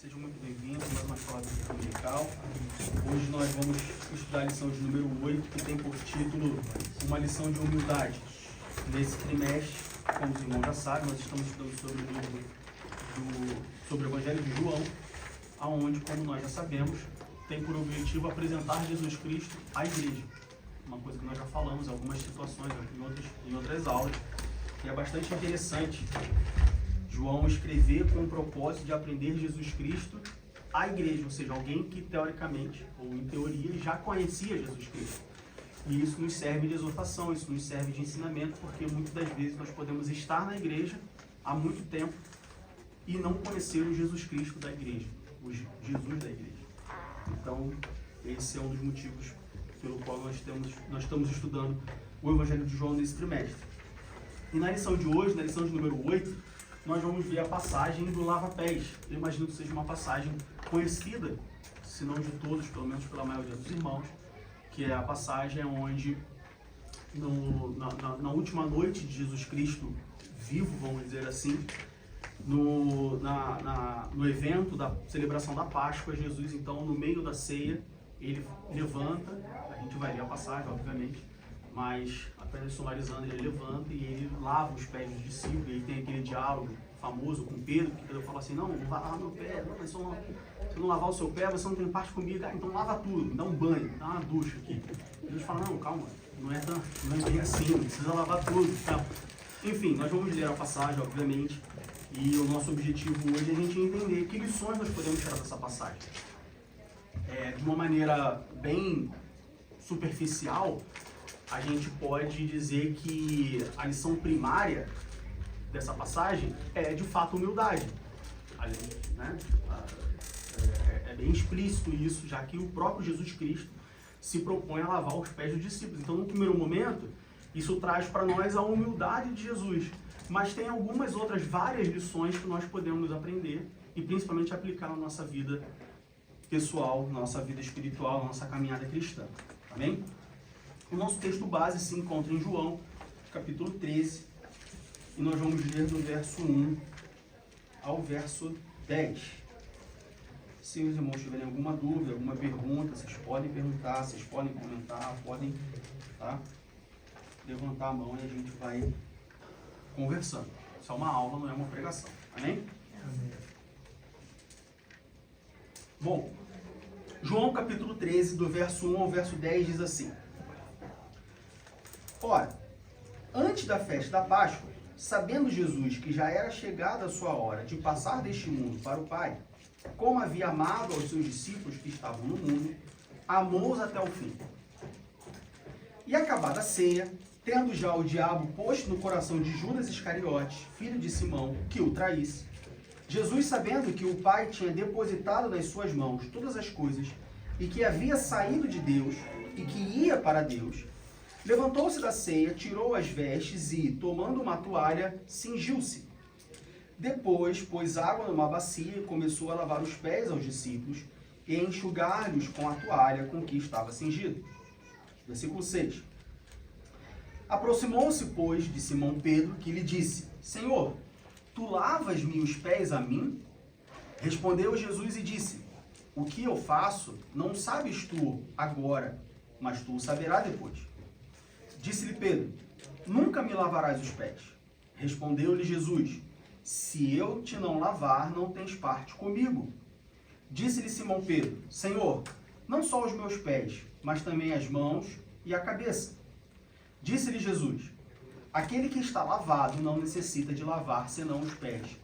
Sejam muito bem-vindos a mais uma escola bíblica dominical. Hoje nós vamos estudar a lição de número 8, que tem por título Uma lição de humildade. Nesse trimestre, como os irmãos já sabem, nós estamos estudando sobre o livro sobre o Evangelho de João, aonde, como nós já sabemos, tem por objetivo apresentar Jesus Cristo à igreja. Uma coisa que nós já falamos em algumas situações, em outras aulas, que é bastante interessante. João escrever com o propósito de aprender Jesus Cristo à igreja, ou seja, alguém que teoricamente, ou em teoria, já conhecia Jesus Cristo. E isso nos serve de exortação, isso nos serve de ensinamento, porque muitas das vezes nós podemos estar na igreja há muito tempo e não conhecer o Jesus Cristo da igreja, o Jesus da igreja. Então, esse é um dos motivos pelo qual nós estamos estudando o Evangelho de João nesse trimestre. E na lição de hoje, na lição de número 8, nós vamos ver a passagem do lava-pés. Eu imagino que seja uma passagem conhecida, se não de todos, pelo menos pela maioria dos irmãos, que é a passagem onde, na última noite de Jesus Cristo vivo, vamos dizer assim, no evento da celebração da Páscoa, Jesus, então, no meio da ceia, ele levanta, a gente vai ler a passagem, obviamente, mas apenas somarizando, ele levanta e ele lava os pés dos discípulos, e aí tem aquele diálogo famoso com Pedro, que Pedro fala assim, não vai lavar meu pé, não, se não lavar o seu pé, você não tem parte comigo, então lava tudo, me dá um banho, dá uma ducha aqui. Eles falam, não, calma, não é bem assim, não precisa lavar tudo, tá? Enfim, nós vamos ler a passagem, obviamente, e o nosso objetivo hoje é a gente entender que lições nós podemos tirar dessa passagem. De uma maneira bem superficial, a gente pode dizer que a lição primária dessa passagem é, de fato, humildade. Né? É bem explícito isso, já que o próprio Jesus Cristo se propõe a lavar os pés dos discípulos. Então, no primeiro momento, isso traz para nós a humildade de Jesus. Mas tem algumas outras várias lições que nós podemos aprender e principalmente aplicar na nossa vida pessoal, na nossa vida espiritual, na nossa caminhada cristã. Amém? O nosso texto base se encontra em João, capítulo 13, e nós vamos ler do verso 1 ao verso 10. Se os irmãos tiverem alguma dúvida, alguma pergunta, vocês podem perguntar, vocês podem comentar, podem levantar a mão e a gente vai conversando. Isso é uma aula, não é uma pregação. Amém? Amém. Bom, João capítulo 13, do verso 1 ao verso 10, diz assim: Ora, antes da festa da Páscoa, sabendo Jesus que já era chegada a sua hora de passar deste mundo para o Pai, como havia amado aos seus discípulos que estavam no mundo, amou-os até o fim. E acabada a ceia, tendo já o diabo posto no coração de Judas Iscariotes, filho de Simão, que o traísse, Jesus, sabendo que o Pai tinha depositado nas suas mãos todas as coisas, e que havia saído de Deus, e que ia para Deus, levantou-se da ceia, tirou as vestes e, tomando uma toalha, cingiu-se. Depois, pôs água numa bacia e começou a lavar os pés aos discípulos e a enxugar-lhes com a toalha com que estava cingido. Versículo 6. Aproximou-se, pois, de Simão Pedro, que lhe disse: Senhor, tu lavas-me os pés a mim? Respondeu Jesus e disse: O que eu faço não sabes tu agora, mas tu o saberás depois. Disse-lhe Pedro: Nunca me lavarás os pés. Respondeu-lhe Jesus: Se eu te não lavar, não tens parte comigo. Disse-lhe Simão Pedro: Senhor, não só os meus pés, mas também as mãos e a cabeça. Disse-lhe Jesus: Aquele que está lavado não necessita de lavar senão os pés,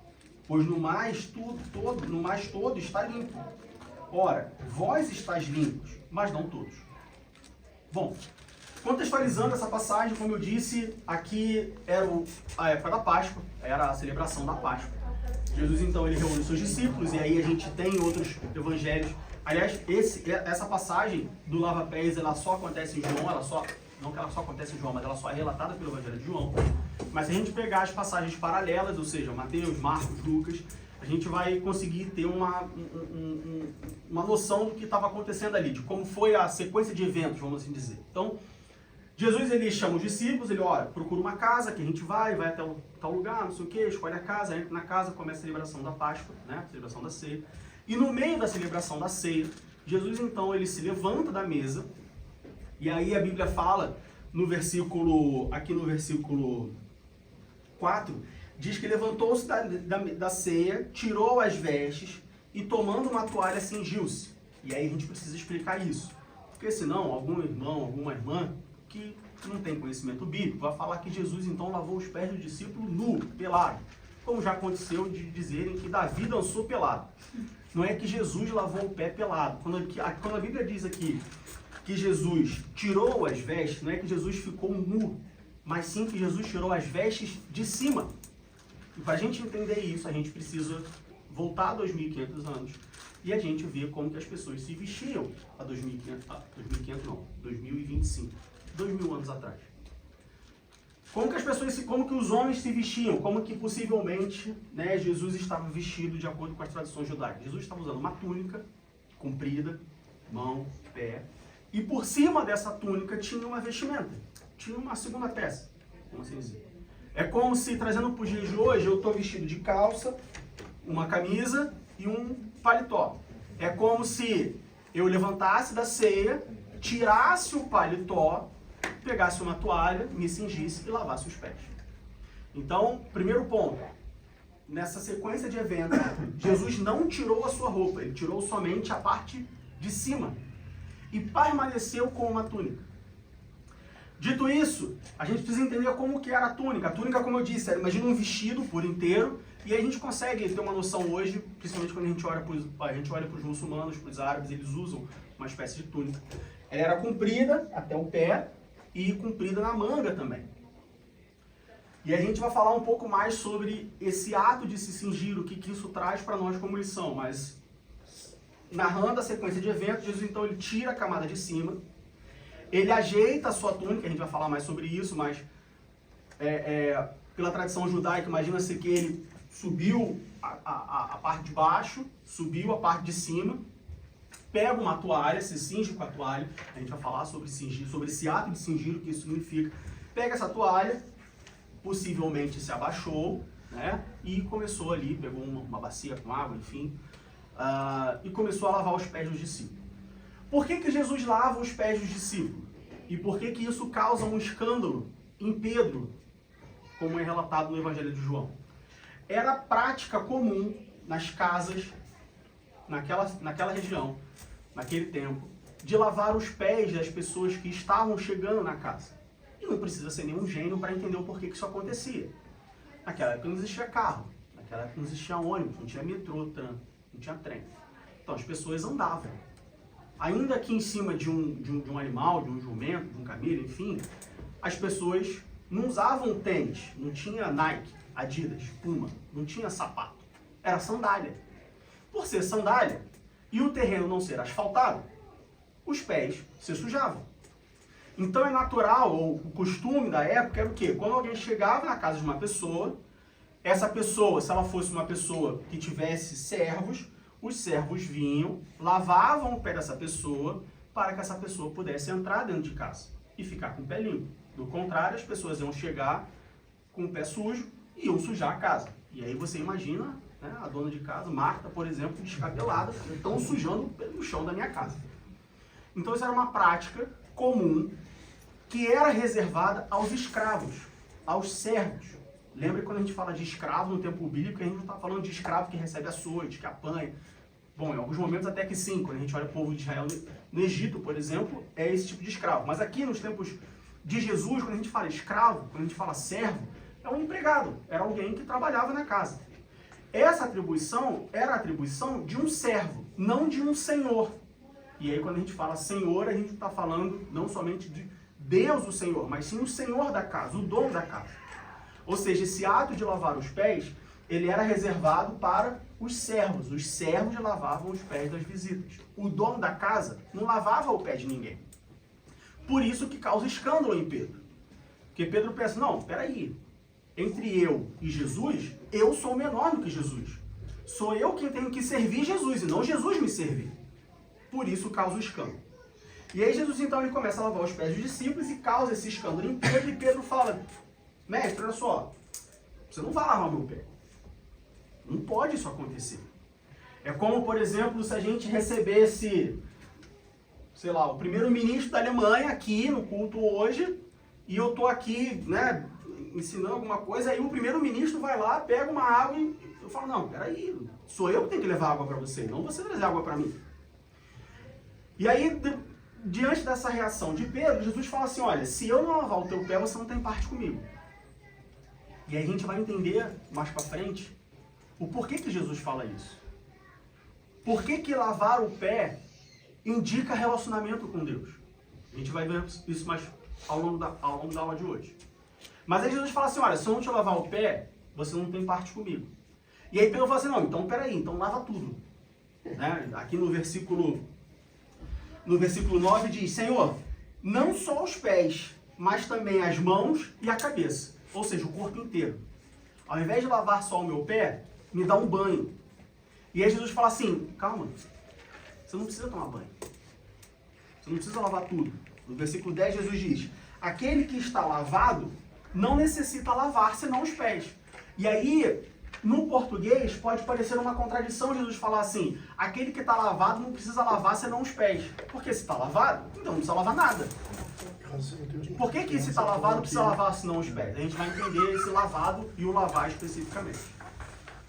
pois no mais todo está limpo. Ora, vós estáis limpos, mas não todos. Bom, contextualizando essa passagem, como eu disse, aqui era a época da Páscoa, era a celebração da Páscoa. Jesus, então, ele reúne seus discípulos, e aí a gente tem outros evangelhos. Aliás, essa passagem do lava-pés, ela só acontece em João, não que ela só acontece em João, mas ela só é relatada pelo Evangelho de João. Mas se a gente pegar as passagens paralelas, ou seja, Mateus, Marcos, Lucas, a gente vai conseguir ter uma noção do que estava acontecendo ali, de como foi a sequência de eventos, vamos assim dizer. Então, Jesus, ele chama os discípulos, ele, olha, procura uma casa que a gente vai até tal lugar, não sei o que, escolhe a casa, entra na casa, começa a celebração da Páscoa, né, a celebração da ceia. E no meio da celebração da ceia, Jesus, então, ele se levanta da mesa, e aí a Bíblia fala, aqui no versículo 4, diz que levantou-se da ceia, tirou as vestes e tomando uma toalha cingiu-se. E aí a gente precisa explicar isso. Porque senão, algum irmão, alguma irmã que não tem conhecimento bíblico vai falar que Jesus então lavou os pés do discípulo nu, pelado. Como já aconteceu de dizerem que Davi dançou pelado. Não é que Jesus lavou o pé pelado. Quando a Bíblia diz aqui que Jesus tirou as vestes, não é que Jesus ficou nu, mas sim que Jesus tirou as vestes de cima. E para a gente entender isso, a gente precisa voltar a 2.500 anos e a gente ver como que as pessoas se vestiam há 2025, 2.000 anos atrás. Como que os homens se vestiam, como que possivelmente, né, Jesus estava vestido de acordo com as tradições judaicas. Jesus estava usando uma túnica comprida, mão, pé, e por cima dessa túnica tinha uma vestimenta, tinha uma segunda peça, como assim dizer. É como se, trazendo para os dias de hoje, eu estou vestido de calça, uma camisa e um paletó. É como se eu levantasse da ceia, tirasse o paletó, pegasse uma toalha, me cingisse e lavasse os pés. Então, primeiro ponto, nessa sequência de eventos, Jesus não tirou a sua roupa, ele tirou somente a parte de cima e permaneceu com uma túnica. Dito isso, a gente precisa entender como que era a túnica. A túnica, como eu disse, imagina um vestido por inteiro, e aí a gente consegue ter uma noção hoje, principalmente quando a gente olha para os muçulmanos, para os árabes, eles usam uma espécie de túnica. Ela era comprida até o pé e comprida na manga também. E a gente vai falar um pouco mais sobre esse ato de se cingir, o que isso traz para nós como lição, mas narrando a sequência de eventos, Jesus então ele tira a camada de cima, ele ajeita a sua túnica, a gente vai falar mais sobre isso, mas pela tradição judaica, imagina-se que ele subiu a parte de baixo, subiu a parte de cima, pega uma toalha, se cinge com a toalha, a gente vai falar sobre cingir, sobre esse ato de cingir, o que isso significa. Pega essa toalha, possivelmente se abaixou, né, e começou ali, pegou uma bacia com água, enfim, e começou a lavar os pés dos discípulos. Por que Jesus lava os pés dos discípulos? E por que isso causa um escândalo em Pedro, como é relatado no Evangelho de João? Era prática comum nas casas, naquela região, naquele tempo, de lavar os pés das pessoas que estavam chegando na casa. E não precisa ser nenhum gênio para entender o porquê que isso acontecia. Naquela época não existia carro, naquela época não existia ônibus, não tinha metrô, não tinha trem. Então as pessoas andavam. Ainda que em cima de um animal, de um jumento, de um camelo, enfim, as pessoas não usavam tênis, não tinha Nike, Adidas, Puma, não tinha sapato, era sandália. Por ser sandália e o terreno não ser asfaltado, os pés se sujavam. Então é natural, ou o costume da época era o quê? Quando alguém chegava na casa de uma pessoa, essa pessoa, se ela fosse uma pessoa que tivesse servos, os servos vinham, lavavam o pé dessa pessoa para que essa pessoa pudesse entrar dentro de casa e ficar com o pé limpo. Do contrário, as pessoas iam chegar com o pé sujo e iam sujar a casa. E aí você imagina, né, a dona de casa, Marta, por exemplo, descabelada, estão sujando o chão da minha casa. Então isso era uma prática comum que era reservada aos escravos, aos servos. Lembra quando a gente fala de escravo no tempo bíblico, a gente não está falando de escravo que recebe açoite, que apanha. Bom, em alguns momentos até que sim, quando a gente olha o povo de Israel no Egito, por exemplo, é esse tipo de escravo. Mas aqui nos tempos de Jesus, quando a gente fala escravo, quando a gente fala servo, é um empregado, era alguém que trabalhava na casa. Essa atribuição era a atribuição de um servo, não de um senhor. E aí quando a gente fala senhor, a gente está falando não somente de Deus o Senhor, mas sim o Senhor da casa, o dono da casa. Ou seja, esse ato de lavar os pés, ele era reservado para os servos. Os servos lavavam os pés das visitas. O dono da casa não lavava o pé de ninguém. Por isso que causa escândalo em Pedro. Porque Pedro pensa, não, peraí, entre eu e Jesus, eu sou menor do que Jesus. Sou eu quem tenho que servir Jesus e não Jesus me servir. Por isso causa o escândalo. E aí Jesus então ele começa a lavar os pés dos discípulos e causa esse escândalo em Pedro, e Pedro fala, mestre, olha só, você não vai lavar meu pé. Não pode isso acontecer. É como, por exemplo, se a gente recebesse, sei lá, o primeiro-ministro da Alemanha aqui no culto hoje, e eu tô aqui, né, ensinando alguma coisa, aí o primeiro-ministro vai lá, pega uma água e eu falo, não, peraí, sou eu que tenho que levar água para você, não você trazer água para mim. E aí, diante dessa reação de Pedro, Jesus fala assim, olha, se eu não lavar o teu pé, você não tem parte comigo. E aí a gente vai entender mais para frente o porquê que Jesus fala isso. Por que lavar o pé indica relacionamento com Deus? A gente vai ver isso mais ao longo da aula de hoje. Mas aí Jesus fala assim, olha, se eu não te lavar o pé, você não tem parte comigo. E aí Pedro fala assim, não, então peraí, então lava tudo. Né? Aqui no versículo 9 diz, Senhor, não só os pés, mas também as mãos e a cabeça. Ou seja, o corpo inteiro. Ao invés de lavar só o meu pé, me dá um banho. E aí Jesus fala assim, calma, você não precisa tomar banho. Você não precisa lavar tudo. No versículo 10 Jesus diz, aquele que está lavado não necessita lavar senão os pés. E aí, no português, pode parecer uma contradição Jesus falar assim, aquele que está lavado não precisa lavar senão os pés. Porque se está lavado, então não precisa lavar nada. Por que se está lavado precisa lavar senão os pés? A gente vai entender esse lavado e o lavar especificamente.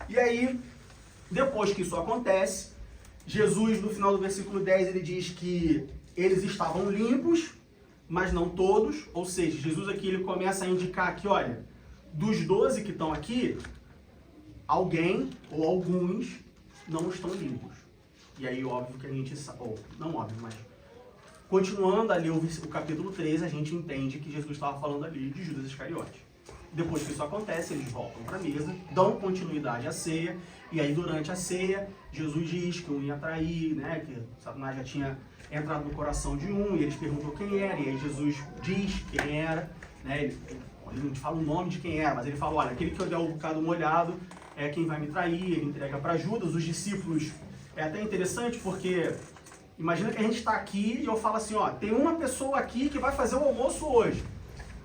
E aí, depois que isso acontece, Jesus, no final do versículo 10, ele diz que eles estavam limpos, mas não todos. Ou seja, Jesus aqui ele começa a indicar que, olha, dos 12 que estão aqui, alguém ou alguns não estão limpos. E aí, óbvio que a gente sabe, ou não óbvio, mas continuando ali o capítulo 13, a gente entende que Jesus estava falando ali de Judas Iscariote. Depois que isso acontece, eles voltam para a mesa, dão continuidade à ceia, e aí durante a ceia, Jesus diz que um ia trair, né, que Satanás já tinha entrado no coração de um, e eles perguntam quem era, e aí Jesus diz quem era, né, ele não te fala o nome de quem era, mas ele fala, olha, aquele que eu der o bocado molhado é quem vai me trair, ele entrega para Judas, os discípulos, é até interessante porque, imagina que a gente está aqui e eu falo assim, ó, tem uma pessoa aqui que vai fazer o almoço hoje.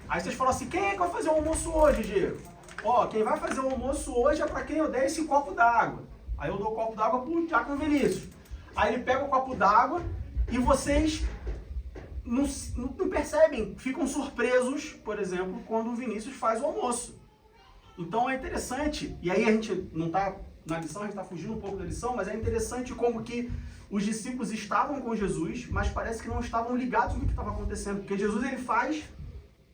Aí vocês falam assim, quem é que vai fazer o almoço hoje, Diego? Ó, quem vai fazer o almoço hoje é para quem eu der esse copo d'água. Aí eu dou o copo d'água pro Diácono Vinícius. Aí ele pega o copo d'água e vocês não percebem, ficam surpresos, por exemplo, quando o Vinícius faz o almoço. Então é interessante, e aí a gente não está na lição, a gente está fugindo um pouco da lição, mas é interessante como que os discípulos estavam com Jesus, mas parece que não estavam ligados no que estava acontecendo, porque Jesus ele faz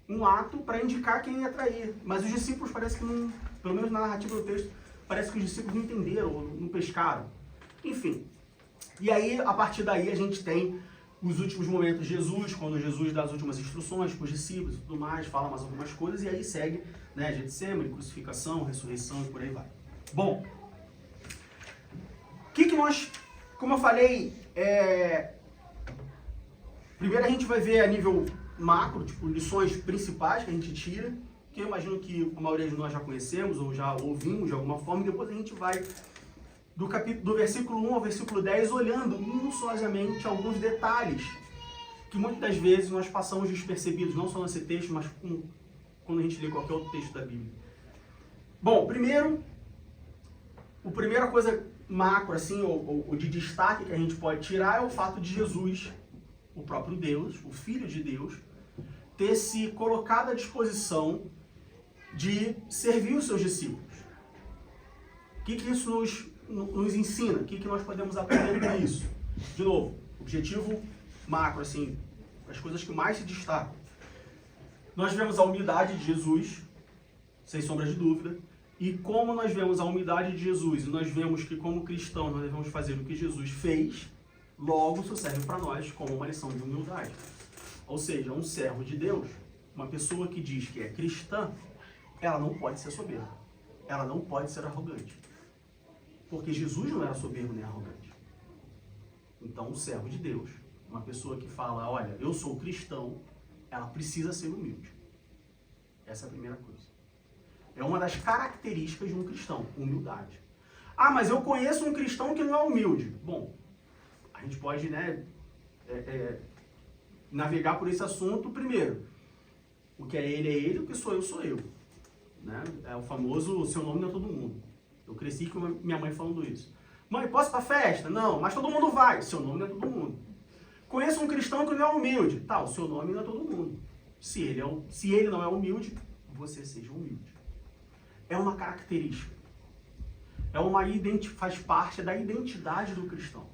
um ato para indicar quem ia trair, mas os discípulos parece que não, pelo menos na narrativa do texto, parece que os discípulos não entenderam, ou não pescaram. Enfim, e aí a partir daí a gente tem os últimos momentos de Jesus, quando Jesus dá as últimas instruções para os discípulos e tudo mais, fala mais algumas coisas, e aí segue, né, Getsemane, crucificação, ressurreição e por aí vai. Bom, o que nós, como eu falei, primeiro a gente vai ver a nível macro, tipo, lições principais que a gente tira, que eu imagino que a maioria de nós já conhecemos ou já ouvimos de alguma forma, e depois a gente vai do versículo 1 ao versículo 10, olhando minuciosamente alguns detalhes que muitas das vezes nós passamos despercebidos, não só nesse texto, mas quando a gente lê qualquer outro texto da Bíblia. Bom, a primeira coisa macro, assim, ou de destaque que a gente pode tirar é o fato de Jesus, o próprio Deus, o Filho de Deus, ter se colocado à disposição de servir os seus discípulos. O que isso nos ensina? O que nós podemos aprender com isso? De novo, objetivo macro, assim, as coisas que mais se destacam. Nós vemos a humildade de Jesus, sem sombra de dúvida, e como nós vemos a humildade de Jesus, e nós vemos que como cristãos nós devemos fazer o que Jesus fez, logo isso serve para nós como uma lição de humildade. Ou seja, um servo de Deus, uma pessoa que diz que é cristã, ela não pode ser soberba. Ela não pode ser arrogante. Porque Jesus não era soberbo nem arrogante. Então, um servo de Deus, uma pessoa que fala, olha, eu sou cristão, ela precisa ser humilde. Essa é a primeira coisa. É uma das características de um cristão, humildade. Ah, mas eu conheço um cristão que não é humilde. Bom, a gente pode, né, navegar por esse assunto primeiro. O que é ele, o que sou eu. Né? É o famoso, seu nome não é todo mundo. Eu cresci com minha mãe falando isso. Mãe, posso ir pra festa? Não, mas todo mundo vai. Seu nome não é todo mundo. Conheço um cristão que não é humilde. Tá, o seu nome não é todo mundo. Se ele não é humilde, você seja humilde. É uma característica. Faz parte da identidade do cristão.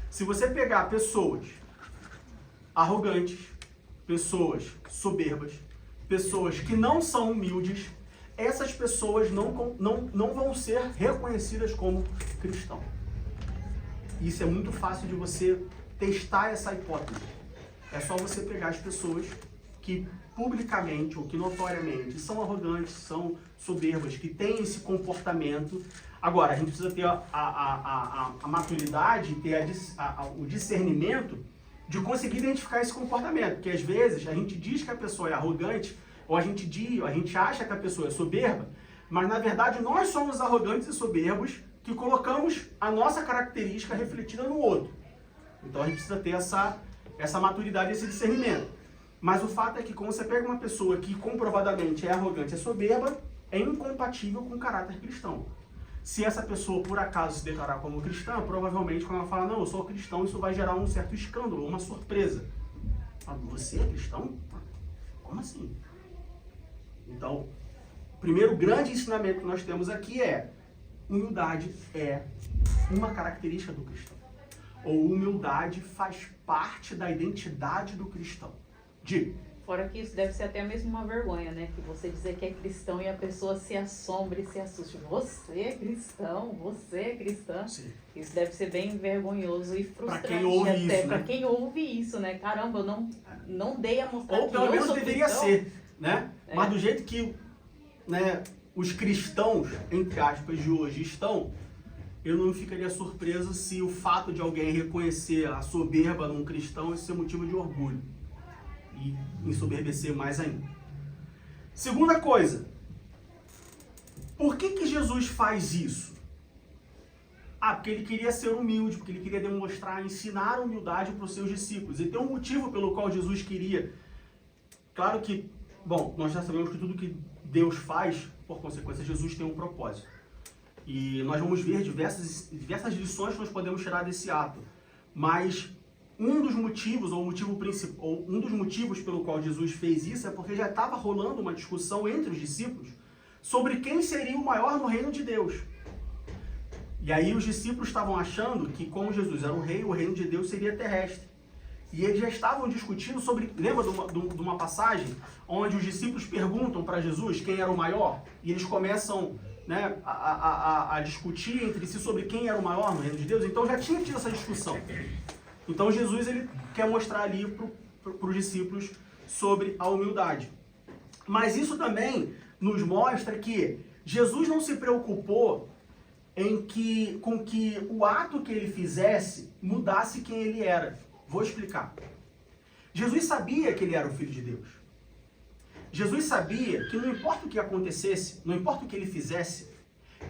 Se você pegar pessoas arrogantes, pessoas soberbas, pessoas que não são humildes, essas pessoas não vão ser reconhecidas como cristão. Isso é muito fácil de você testar essa hipótese. É só você pegar as pessoas que publicamente ou que notoriamente são arrogantes, são soberbas, que têm esse comportamento. Agora, a gente precisa ter a maturidade, ter o discernimento de conseguir identificar esse comportamento. Porque às vezes a gente diz que a pessoa é arrogante, ou a gente acha que a pessoa é soberba, mas na verdade nós somos arrogantes e soberbos que colocamos a nossa característica refletida no outro. Então a gente precisa ter essa maturidade, esse discernimento. Mas o fato é que quando você pega uma pessoa que comprovadamente é arrogante, é soberba, é incompatível com o caráter cristão. Se essa pessoa por acaso se declarar como cristã, provavelmente quando ela fala, não, eu sou cristão, isso vai gerar um certo escândalo, uma surpresa. Você é cristão? Como assim? Então, o primeiro grande ensinamento que nós temos aqui é: humildade é uma característica do cristão. Ou humildade faz parte da identidade do cristão. Diga. Fora que isso deve ser até mesmo uma vergonha, né? Que você dizer que é cristão e a pessoa se assombra e se assusta. Você é cristão? Você é cristã? Sim. Isso deve ser bem vergonhoso e frustrante. Pra quem ouve até, isso, né? Pra quem ouve isso, né? Caramba, eu não dei a mostrar Ou que pelo eu menos sou deveria cristão. ser, né? É. Mas do jeito que, né, os cristãos, entre aspas, de hoje estão, eu não ficaria surpreso se o fato de alguém reconhecer a soberba num cristão isso ser motivo de orgulho. E ensoberbecer mais ainda. Segunda coisa, por que Jesus faz isso? Porque ele queria ser humilde, porque ele queria demonstrar, ensinar humildade para os seus discípulos. E tem um motivo pelo qual Jesus queria. Claro que, bom, nós já sabemos que tudo que Deus faz, por consequência, Jesus tem um propósito. E nós vamos ver diversas lições que nós podemos tirar desse ato. Mas um dos motivos, ou um dos motivos pelo qual Jesus fez isso é porque já estava rolando uma discussão entre os discípulos sobre quem seria o maior no reino de Deus. E aí os discípulos estavam achando que, como Jesus era o reino de Deus seria terrestre. E eles já estavam discutindo sobre... Lembra de uma passagem onde os discípulos perguntam para Jesus quem era o maior? E eles começam, né, a discutir entre si sobre quem era o maior no reino de Deus. Então já tinha tido essa discussão. Então Jesus ele quer mostrar ali para os discípulos sobre a humildade. Mas isso também nos mostra que Jesus não se preocupou com que o ato que ele fizesse mudasse quem ele era. Vou explicar. Jesus sabia que ele era o Filho de Deus. Jesus sabia que não importa o que acontecesse, não importa o que ele fizesse,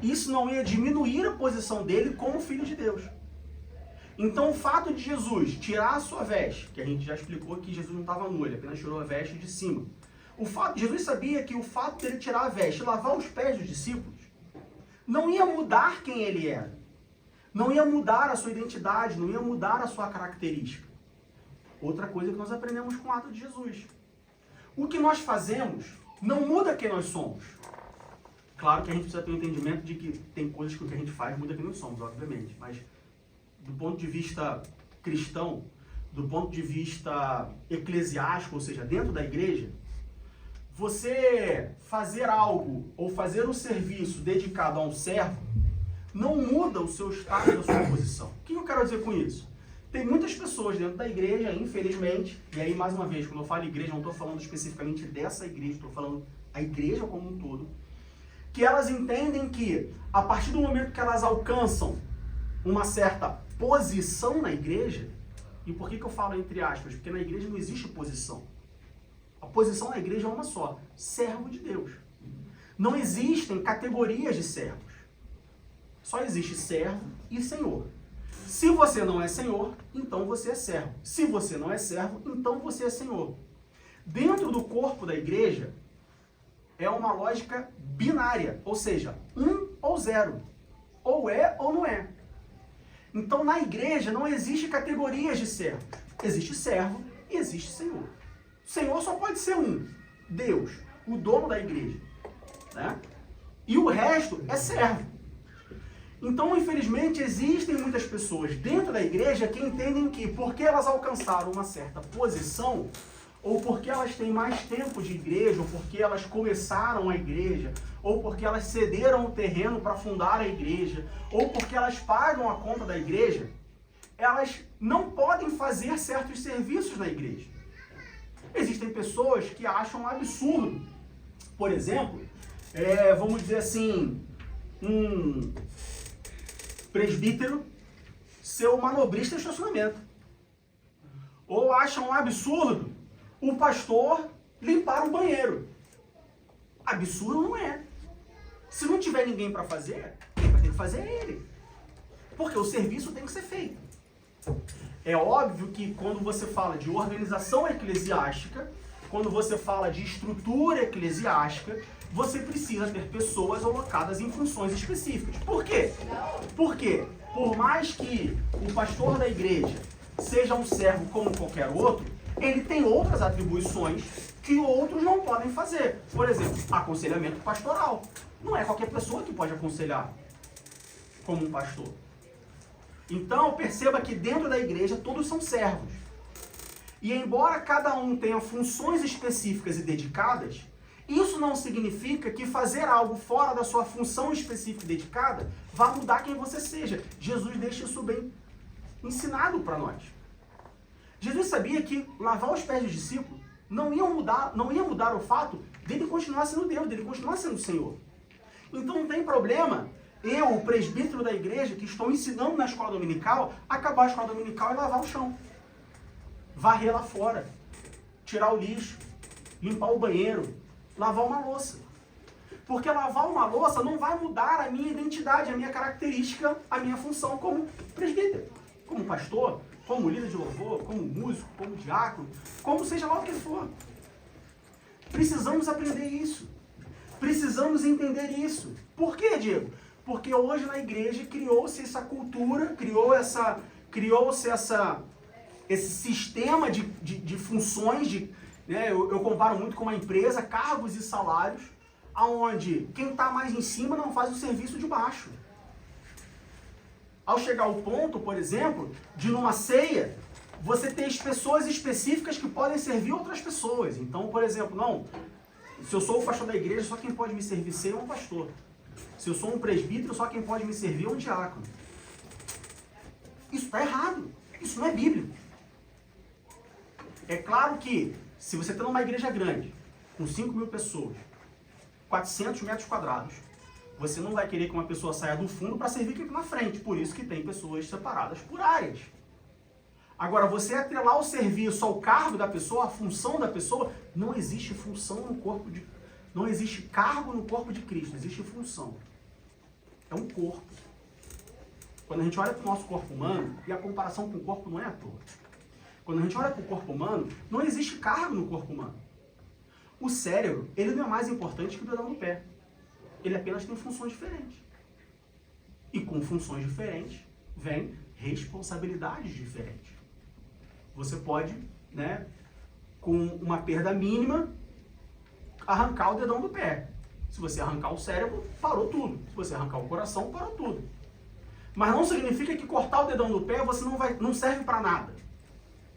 isso não ia diminuir a posição dele como Filho de Deus. Então o fato de Jesus tirar a sua veste, que a gente já explicou que Jesus não estava nu, ele apenas tirou a veste de cima. Jesus sabia que o fato dele tirar a veste e lavar os pés dos discípulos não ia mudar quem ele era. Não ia mudar a sua identidade, não ia mudar a sua característica. Outra coisa que nós aprendemos com o ato de Jesus. O que nós fazemos não muda quem nós somos. Claro que a gente precisa ter um entendimento de que tem coisas que o que a gente faz muda quem nós somos, obviamente. Mas do ponto de vista cristão, do ponto de vista eclesiástico, ou seja, dentro da igreja, você fazer algo ou fazer um serviço dedicado a um servo não muda o seu estado, a sua posição. O que eu quero dizer com isso? Tem muitas pessoas dentro da igreja, infelizmente, e aí mais uma vez, quando eu falo igreja, não estou falando especificamente dessa igreja, estou falando a igreja como um todo, que elas entendem que a partir do momento que elas alcançam uma certa posição na igreja, e por que eu falo entre aspas? Porque na igreja não existe posição. A posição na igreja é uma só, servo de Deus. Não existem categorias de servos. Só existe servo e senhor. Se você não é senhor, então você é servo. Se você não é servo, então você é senhor. Dentro do corpo da igreja, é uma lógica binária, ou seja, 1 ou 0. Ou é ou não é. Então, na igreja, não existe categorias de servo. Existe servo e existe senhor. Senhor só pode ser um, Deus, o dono da igreja, né? E o resto é servo. Então, infelizmente, existem muitas pessoas dentro da igreja que entendem que porque elas alcançaram uma certa posição, ou porque elas têm mais tempo de igreja, ou porque elas começaram a igreja, ou porque elas cederam o terreno para fundar a igreja, ou porque elas pagam a conta da igreja, elas não podem fazer certos serviços na igreja. Existem pessoas que acham um absurdo, por exemplo, vamos dizer assim, um presbítero ser o manobrista de estacionamento. Ou acham um absurdo o pastor limpar um banheiro. Absurdo não é. Se não tiver ninguém para fazer, quem vai ter que fazer é ele. Porque o serviço tem que ser feito. É óbvio que quando você fala de organização eclesiástica, quando você fala de estrutura eclesiástica, você precisa ter pessoas alocadas em funções específicas. Por quê? Porque, por mais que o pastor da igreja seja um servo como qualquer outro, ele tem outras atribuições que outros não podem fazer. Por exemplo, aconselhamento pastoral. Não é qualquer pessoa que pode aconselhar como um pastor. Então, perceba que dentro da igreja todos são servos. E embora cada um tenha funções específicas e dedicadas, isso não significa que fazer algo fora da sua função específica e dedicada vai mudar quem você seja. Jesus deixa isso bem ensinado para nós. Jesus sabia que lavar os pés dos discípulos não ia mudar o fato dele continuar sendo Deus, dele continuar sendo o Senhor. Então não tem problema eu, o presbítero da igreja, que estou ensinando na escola dominical, acabar a escola dominical e lavar o chão. Varrer lá fora, tirar o lixo, limpar o banheiro, lavar uma louça. Porque lavar uma louça não vai mudar a minha identidade, a minha característica, a minha função como presbítero, como pastor, como líder de louvor, como músico, como diácono, como seja lá o que for. Precisamos aprender isso. Precisamos entender isso. Por quê, Diego? Porque hoje na igreja criou-se essa cultura, criou-se esse sistema de funções, né, eu comparo muito com uma empresa, cargos e salários, onde quem está mais em cima não faz o serviço de baixo. Ao chegar ao ponto, por exemplo, de numa ceia, você ter pessoas específicas que podem servir outras pessoas. Então, por exemplo, não, se eu sou o pastor da igreja, só quem pode me servir ceia é um pastor. Se eu sou um presbítero, só quem pode me servir é um diácono. Isso está errado. Isso não é bíblico. É claro que, se você está numa igreja grande, com 5.000 pessoas, 400 metros quadrados, você não vai querer que uma pessoa saia do fundo para servir aqui na frente. Por isso que tem pessoas separadas por áreas. Agora, você atrelar o serviço ao cargo da pessoa, à função da pessoa, não existe função no corpo de... Não existe cargo no corpo de Cristo, existe função. É um corpo. Quando a gente olha para o nosso corpo humano, e a comparação com o corpo não é à toa. Quando a gente olha para o corpo humano, não existe cargo no corpo humano. O cérebro, ele não é mais importante que o dedão do pé. Ele apenas tem funções diferentes. E com funções diferentes, vem responsabilidades diferentes. Você pode, né, com uma perda mínima, arrancar o dedão do pé. Se você arrancar o cérebro, parou tudo. Se você arrancar o coração, parou tudo. Mas não significa que cortar o dedão do pé você não serve para nada.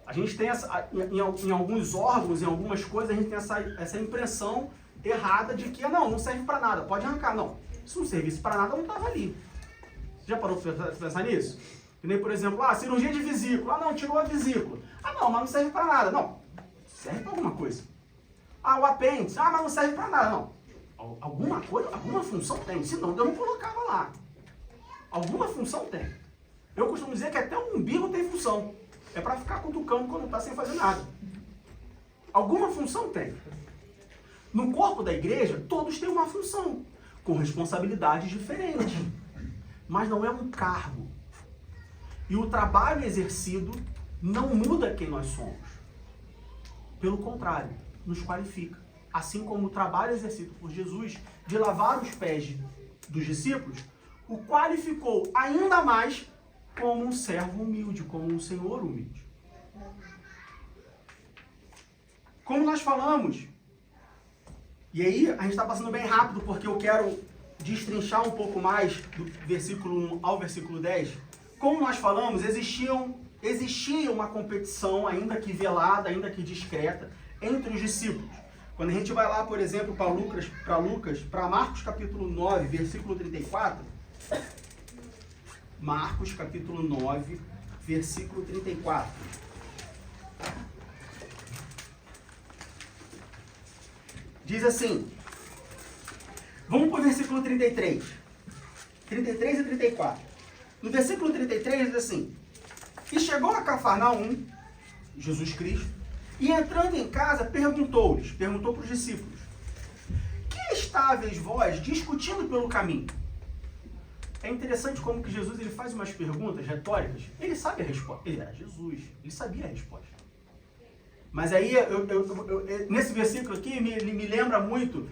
A gente tem em alguns órgãos, em algumas coisas, a gente tem essa impressão errada de que não serve para nada, pode arrancar. Não, se não servisse para nada, não estava ali. Você já parou para pensar nisso? Que nem, por exemplo, cirurgia de vesícula. Não, tirou a vesícula. Não, mas não serve para nada. Não, serve para alguma coisa. O apêndice. Mas não serve para nada. Não, alguma coisa, alguma função tem. Senão eu não colocava lá. Alguma função tem. Eu costumo dizer que até o umbigo tem função. É para ficar cutucando quando está sem fazer nada. Alguma função tem. No corpo da igreja, todos têm uma função, com responsabilidades diferentes. Mas não é um cargo. E o trabalho exercido não muda quem nós somos. Pelo contrário, nos qualifica. Assim como o trabalho exercido por Jesus de lavar os pés dos discípulos, o qualificou ainda mais como um servo humilde, como um senhor humilde. Como nós falamos, e aí a gente está passando bem rápido porque eu quero destrinchar um pouco mais do versículo 1 ao versículo 10. Como nós falamos, existia uma competição, ainda que velada, ainda que discreta, entre os discípulos. Quando a gente vai lá, por exemplo, para Marcos capítulo 9, versículo 34, Marcos capítulo 9, versículo 34. Diz assim, vamos para o versículo 33. 33 e 34. No versículo 33 diz assim, e chegou a Cafarnaum, Jesus Cristo, e entrando em casa perguntou para os discípulos, que estáveis vós discutindo pelo caminho? É interessante como que Jesus ele faz umas perguntas retóricas, ele sabe a resposta, ele era Jesus, ele sabia a resposta. Mas aí, nesse versículo aqui, me lembra muito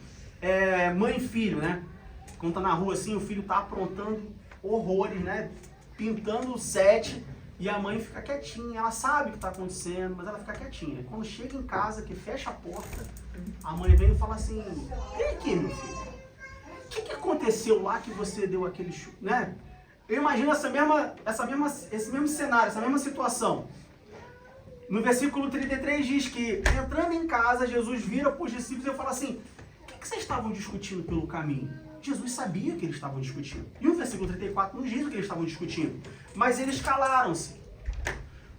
mãe e filho, né? Quando tá na rua assim, o filho tá aprontando horrores, né? Pintando o set, e a mãe fica quietinha, ela sabe o que tá acontecendo, mas ela fica quietinha. Quando chega em casa, que fecha a porta, a mãe vem e fala assim, e aqui, meu filho? O que aconteceu lá que você deu aquele chute, né? Eu imagino esse mesmo cenário, essa mesma situação. No versículo 33 diz que, entrando em casa, Jesus vira para os discípulos e fala assim, o que vocês estavam discutindo pelo caminho? Jesus sabia que eles estavam discutindo. E o versículo 34 nos diz o que eles estavam discutindo. Mas eles calaram-se.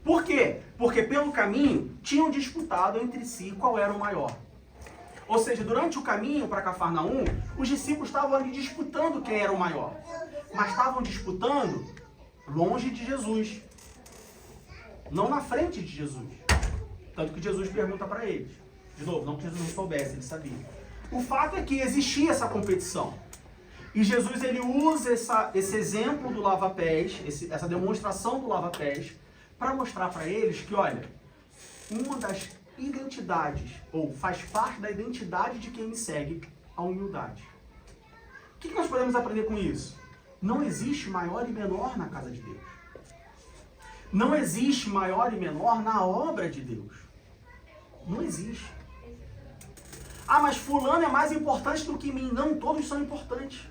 Por quê? Porque pelo caminho tinham disputado entre si qual era o maior. Ou seja, durante o caminho para Cafarnaum, os discípulos estavam ali disputando quem era o maior. Mas estavam disputando longe de Jesus. Não na frente de Jesus. Tanto que Jesus pergunta para eles. De novo, não que Jesus não soubesse, ele sabia. O fato é que existia essa competição. E Jesus ele usa esse exemplo do lava-pés, essa demonstração do lava-pés, para mostrar para eles que, olha, uma das identidades, ou faz parte da identidade de quem me segue, a humildade. O que nós podemos aprender com isso? Não existe maior e menor na casa de Deus. Não existe maior e menor na obra de Deus. Não existe. Ah, mas fulano é mais importante do que mim. Não, todos são importantes.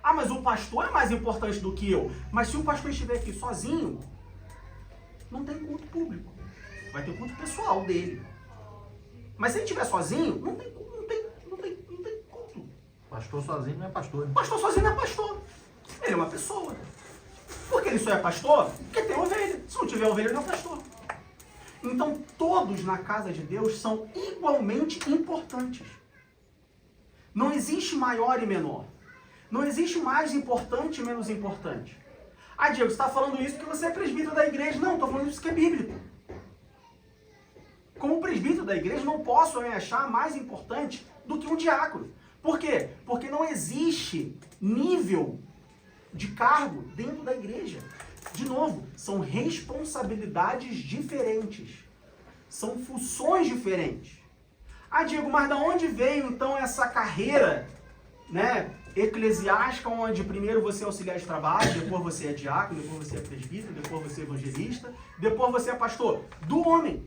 Ah, mas o pastor é mais importante do que eu. Mas se o pastor estiver aqui sozinho, não tem culto público. Vai ter culto pessoal dele. Mas se ele estiver sozinho, não tem culto. Pastor sozinho não é pastor. Né? Pastor sozinho não é pastor. Ele é uma pessoa. Por que ele só é pastor? Porque tem ovelha. Se não tiver ovelha, ele não é pastor. Então, todos na casa de Deus são igualmente importantes. Não existe maior e menor. Não existe mais importante e menos importante. Ah, Diego, você está falando isso porque você é presbítero da igreja. Não, estou falando isso porque é bíblico. Como presbítero da igreja, não posso me achar mais importante do que um diácono. Por quê? Porque não existe nível de cargo dentro da igreja. De novo, são responsabilidades diferentes. São funções diferentes. Ah, Diego, mas da onde veio então essa carreira, né, eclesiástica, onde primeiro você é auxiliar de trabalho, depois você é diácono, depois você é presbítero, depois você é evangelista, depois você é pastor? Do homem.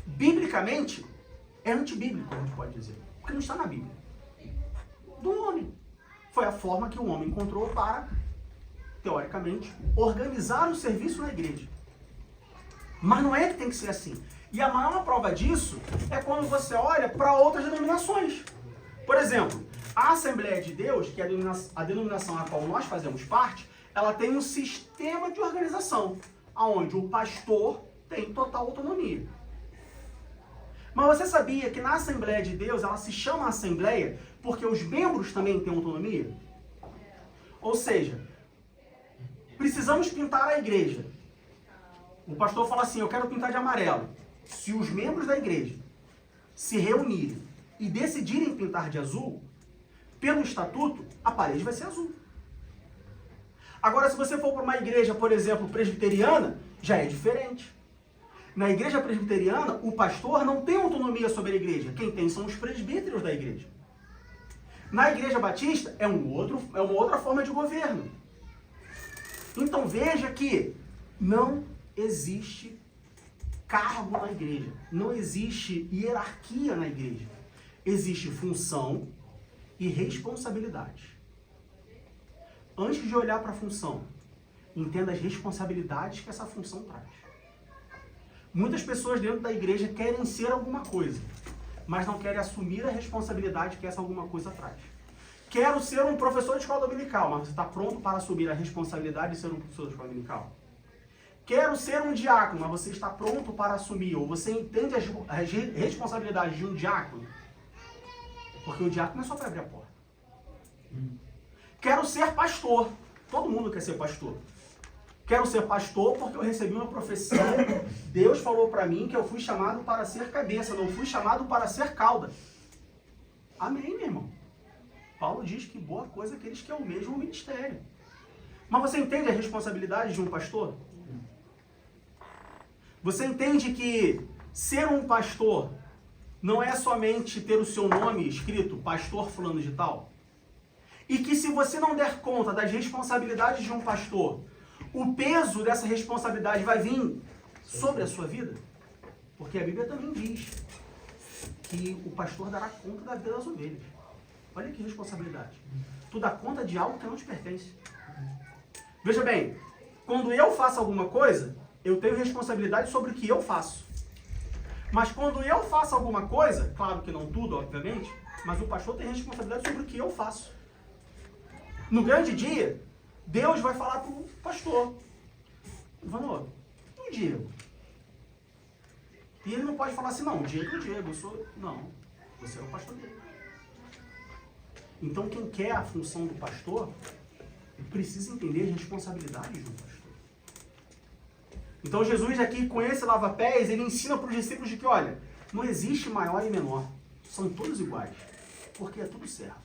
Biblicamente, é antibíblico, a gente pode dizer. Porque não está na Bíblia. Do homem. Foi a forma que o homem encontrou para, teoricamente, organizar o serviço na igreja. Mas não é que tem que ser assim. E a maior prova disso é quando você olha para outras denominações. Por exemplo, a Assembleia de Deus, que é a denominação a qual nós fazemos parte, ela tem um sistema de organização, onde o pastor tem total autonomia. Mas você sabia que na Assembleia de Deus, ela se chama Assembleia porque os membros também têm autonomia? Ou seja, precisamos pintar a igreja. O pastor fala assim, eu quero pintar de amarelo. Se os membros da igreja se reunirem e decidirem pintar de azul, pelo estatuto, a parede vai ser azul. Agora, se você for para uma igreja, por exemplo, presbiteriana, já é diferente. Na igreja presbiteriana, o pastor não tem autonomia sobre a igreja. Quem tem são os presbíteros da igreja. Na igreja batista, é uma outra forma de governo. Então veja que não existe cargo na igreja. Não existe hierarquia na igreja. Existe função e responsabilidade. Antes de olhar para a função, entenda as responsabilidades que essa função traz. Muitas pessoas dentro da igreja querem ser alguma coisa, mas não querem assumir a responsabilidade que essa alguma coisa traz. Quero ser um professor de escola dominical, mas você está pronto para assumir a responsabilidade de ser um professor de escola dominical? Quero ser um diácono, mas você está pronto para assumir, ou você entende as responsabilidades de um diácono? Porque o diácono é só para abrir a porta. Quero ser pastor. Todo mundo quer ser pastor. Quero ser pastor porque eu recebi uma profecia. Deus falou para mim que eu fui chamado para ser cabeça, não fui chamado para ser cauda. Amém, meu irmão? Paulo diz que boa coisa é aqueles que almejam o ministério. Mas você entende a responsabilidade de um pastor? Você entende que ser um pastor não é somente ter o seu nome escrito, pastor fulano de tal? E que se você não der conta das responsabilidades de um pastor, o peso dessa responsabilidade vai vir sobre a sua vida? Porque a Bíblia também diz que o pastor dará conta da vida das ovelhas. Olha que responsabilidade. Tu dá conta de algo que não te pertence. Veja bem, quando eu faço alguma coisa, eu tenho responsabilidade sobre o que eu faço. Mas quando eu faço alguma coisa, claro que não tudo, obviamente, mas o pastor tem responsabilidade sobre o que eu faço. No grande dia, Deus vai falar para o pastor: Ivanor, e o Diego? E ele não pode falar assim: não, o Diego é o Diego, eu sou... Não, você é o pastor dele. Então quem quer a função do pastor precisa entender as responsabilidades do pastor. Então Jesus aqui, com esse lava-pés, ele ensina para os discípulos de que, olha, não existe maior e menor, são todos iguais, porque é tudo servo.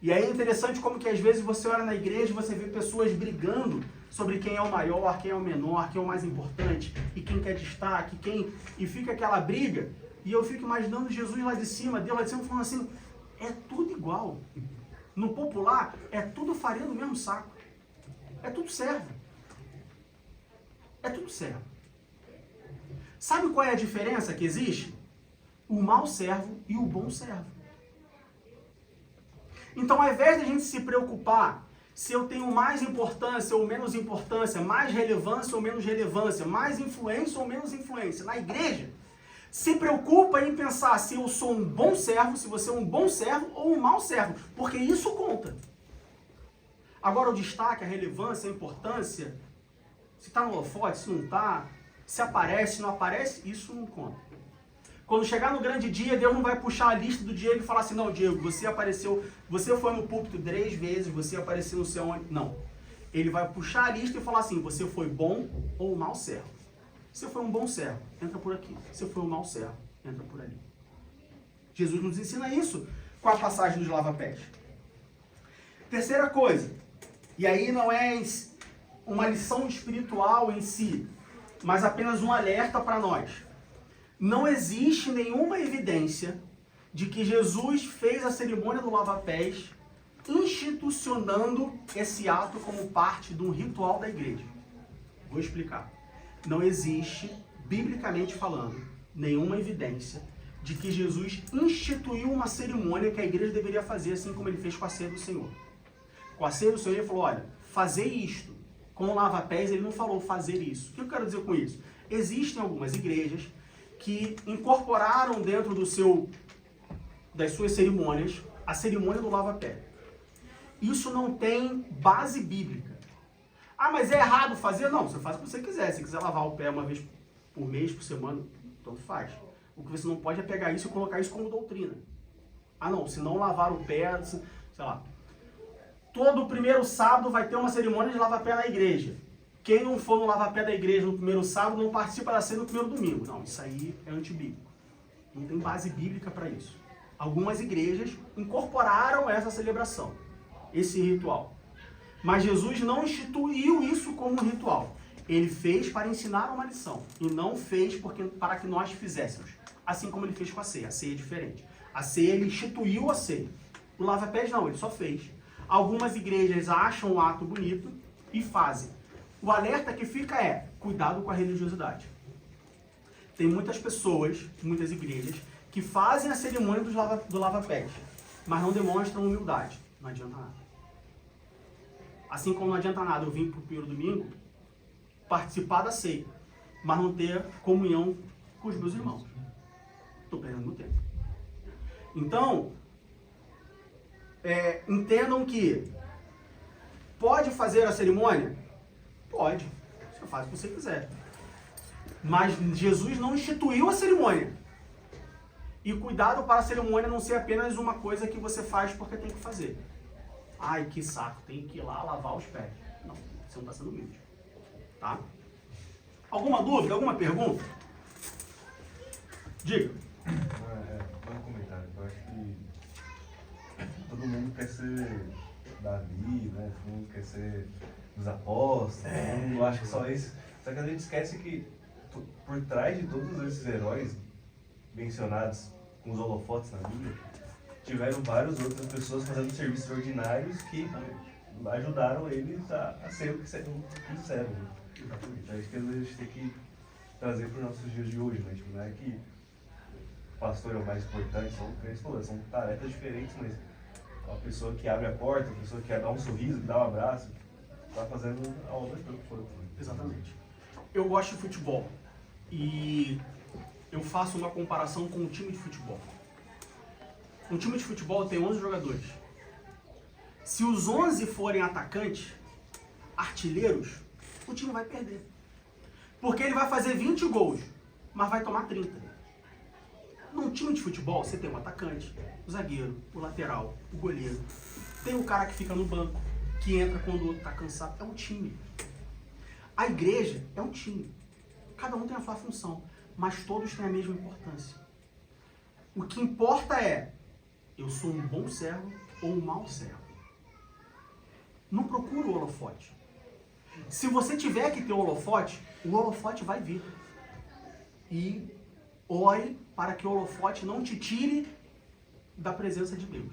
E aí é interessante como que às vezes você olha na igreja e você vê pessoas brigando sobre quem é o maior, quem é o menor, quem é o mais importante, e quem quer destaque, e fica aquela briga, e eu fico imaginando Jesus lá de cima, Deus lá de cima falando assim: é tudo igual. No popular, é tudo farinha do mesmo saco. É tudo servo. É tudo servo. Sabe qual é a diferença que existe? O mau servo e o bom servo. Então, ao invés de a gente se preocupar se eu tenho mais importância ou menos importância, mais relevância ou menos relevância, mais influência ou menos influência na igreja, se preocupa em pensar se eu sou um bom servo, se você é um bom servo ou um mau servo, porque isso conta. Agora o destaque, a relevância, a importância, se está no holofote, se não está, se aparece, se não aparece, isso não conta. Quando chegar no grande dia, Deus não vai puxar a lista do Diego e falar assim: não, Diego, você apareceu, você foi no púlpito 3 vezes, você apareceu no céu onde... Não. Ele vai puxar a lista e falar assim: você foi bom ou mau servo. Se foi um bom servo, entra por aqui. Se foi um mau servo, entra por ali. Jesus nos ensina isso com a passagem dos lava-pés. Terceira coisa, e aí não é uma lição espiritual em si, mas apenas um alerta para nós. Não existe nenhuma evidência de que Jesus fez a cerimônia do lava-pés institucionando esse ato como parte de um ritual da igreja. Vou explicar. Não existe, biblicamente falando, nenhuma evidência de que Jesus instituiu uma cerimônia que a igreja deveria fazer, assim como ele fez com a ceia do Senhor. Com a ceia do Senhor ele falou: olha, fazer isto. Com o lava-pés ele não falou fazer isso. O que eu quero dizer com isso? Existem algumas igrejas que incorporaram dentro das suas cerimônias a cerimônia do lava-pé. Isso não tem base bíblica. Ah, mas é errado fazer? Não, você faz o que você quiser. Se quiser lavar o pé uma vez por mês, por semana, tanto faz. O que você não pode é pegar isso e colocar isso como doutrina. Ah, não, se não lavar o pé, sei lá. Todo primeiro sábado vai ter uma cerimônia de lava-pé na igreja. Quem não for no lava-pé da igreja no primeiro sábado não participa da ceia no primeiro domingo. Não, isso aí é antibíblico. Não tem base bíblica para isso. Algumas igrejas incorporaram essa celebração, esse ritual. Mas Jesus não instituiu isso como um ritual. Ele fez para ensinar uma lição e não fez para que nós fizéssemos. Assim como ele fez com a ceia. A ceia é diferente. A ceia, ele instituiu a ceia. O lava-pés não, ele só fez. Algumas igrejas acham o ato bonito e fazem. O alerta que fica é, cuidado com a religiosidade. Tem muitas pessoas, muitas igrejas, que fazem a cerimônia do lava-pés, mas não demonstram humildade. Não adianta nada. Assim como não adianta nada eu vir para o primeiro domingo, participar da ceia, mas não ter comunhão com os meus irmãos. Estou perdendo meu tempo. Então, entendam que pode fazer a cerimônia? Pode. Você faz o que você quiser. Mas Jesus não instituiu a cerimônia. E cuidado para a cerimônia não ser apenas uma coisa que você faz porque tem que fazer. Ai, que saco, tem que ir lá lavar os pés. Não, você não está sendo humilde. Tá? Alguma dúvida? Alguma pergunta? Diga. Um comentário. Eu acho que todo mundo quer ser Davi, né? Todo mundo quer ser dos apóstolos. Todo mundo acha que só esse. Só que a gente esquece que por trás de todos esses heróis mencionados com os holofotes na Bíblia, tiveram várias outras pessoas fazendo serviços ordinários que ajudaram eles a ser o que disseram. Então, acho que a gente tem que trazer para os nossos dias de hoje, né? Tipo, não é que o pastor é o mais importante, são tarefas diferentes, mas a pessoa que abre a porta, a pessoa que dá um sorriso, que dá um abraço, está fazendo a obra toda. Exatamente. Eu gosto de futebol e eu faço uma comparação com um time de futebol. Um time de futebol tem 11 jogadores. Se os 11 forem atacantes, artilheiros, o time vai perder. Porque ele vai fazer 20 gols, mas vai tomar 30. Num time de futebol, você tem um atacante, o zagueiro, o lateral, o goleiro. Tem o cara que fica no banco, que entra quando o outro está cansado. É um time. A igreja é um time. Cada um tem a sua função, mas todos têm a mesma importância. O que importa é, eu sou um bom servo ou um mau servo. Não procura o holofote. Se você tiver que ter o holofote vai vir. E ore para que o holofote não te tire da presença de Deus.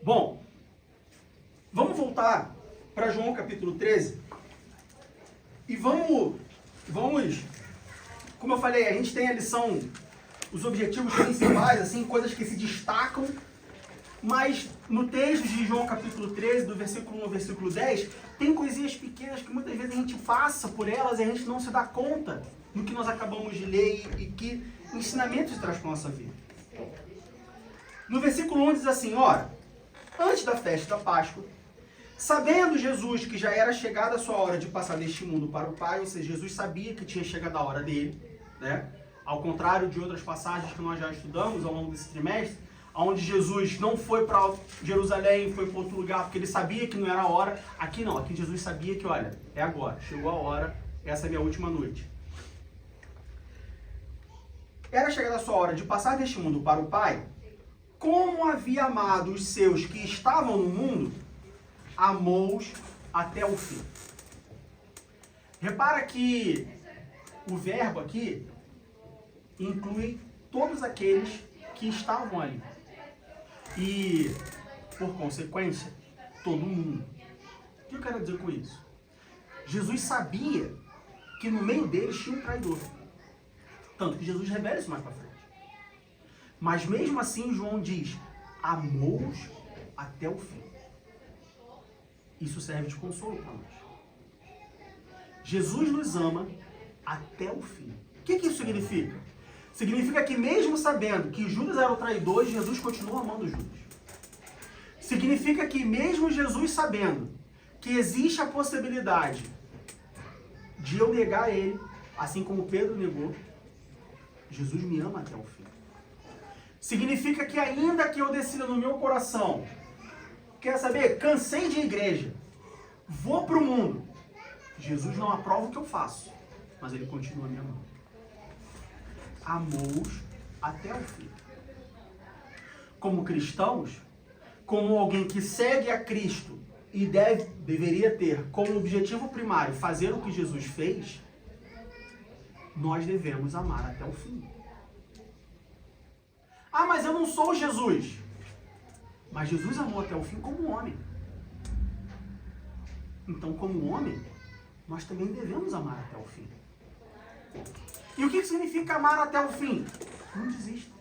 Bom, vamos voltar para João capítulo 13. E vamos, como eu falei, a gente tem a lição, os objetivos principais, assim, coisas que se destacam, mas no texto de João capítulo 13, do versículo 1 ao versículo 10, tem coisinhas pequenas que muitas vezes a gente passa por elas e a gente não se dá conta do que nós acabamos de ler e que ensinamentos traz para a nossa vida. No versículo 1 diz assim, ora, antes da festa da Páscoa, sabendo Jesus que já era chegada a sua hora de passar deste mundo para o Pai, ou seja, Jesus sabia que tinha chegado a hora dele, né? Ao contrário de outras passagens que nós já estudamos ao longo desse trimestre, onde Jesus não foi para Jerusalém, foi para outro lugar, porque ele sabia que não era a hora. Aqui não, aqui Jesus sabia que, olha, é agora, chegou a hora, essa é a minha última noite. Era chegada a sua hora de passar deste mundo para o Pai, como havia amado os seus que estavam no mundo, amou-os até o fim. Repara que o verbo aqui inclui todos aqueles que estavam ali. E, por consequência, todo mundo. O que eu quero dizer com isso? Jesus sabia que no meio deles tinha um traidor. Tanto que Jesus revela isso mais para frente. Mas mesmo assim, João diz, amou-os até o fim. Isso serve de consolo para nós. Jesus nos ama até o fim. O que isso significa? Significa que mesmo sabendo que Judas era o traidor, Jesus continua amando Judas. Significa que mesmo Jesus sabendo que existe a possibilidade de eu negar ele, assim como Pedro negou, Jesus me ama até o fim. Significa que ainda que eu decida no meu coração, quer saber? Cansei de igreja, vou para o mundo. Jesus não aprova o que eu faço, mas ele continua me amando. Amou-os até o fim. Como cristãos, como alguém que segue a Cristo e deveria ter como objetivo primário fazer o que Jesus fez, nós devemos amar até o fim. Ah, mas eu não sou Jesus. Mas Jesus amou até o fim como homem. Então, como homem, nós também devemos amar até o fim. E o que significa amar até o fim? Não desista.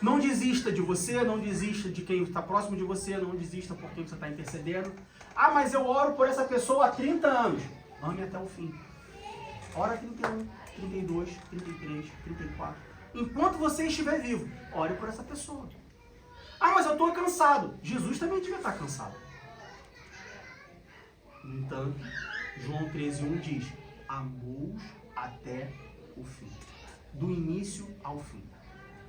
Não desista de você, não desista de quem está próximo de você, não desista por quem você está intercedendo. Ah, mas eu oro por essa pessoa há 30 anos. Ame até o fim. Ora 31, 32, 33, 34. Enquanto você estiver vivo, ore por essa pessoa. Ah, mas eu estou cansado. Jesus também devia estar cansado. No entanto, João 13:1 diz: amou-os até o fim. Do início ao fim.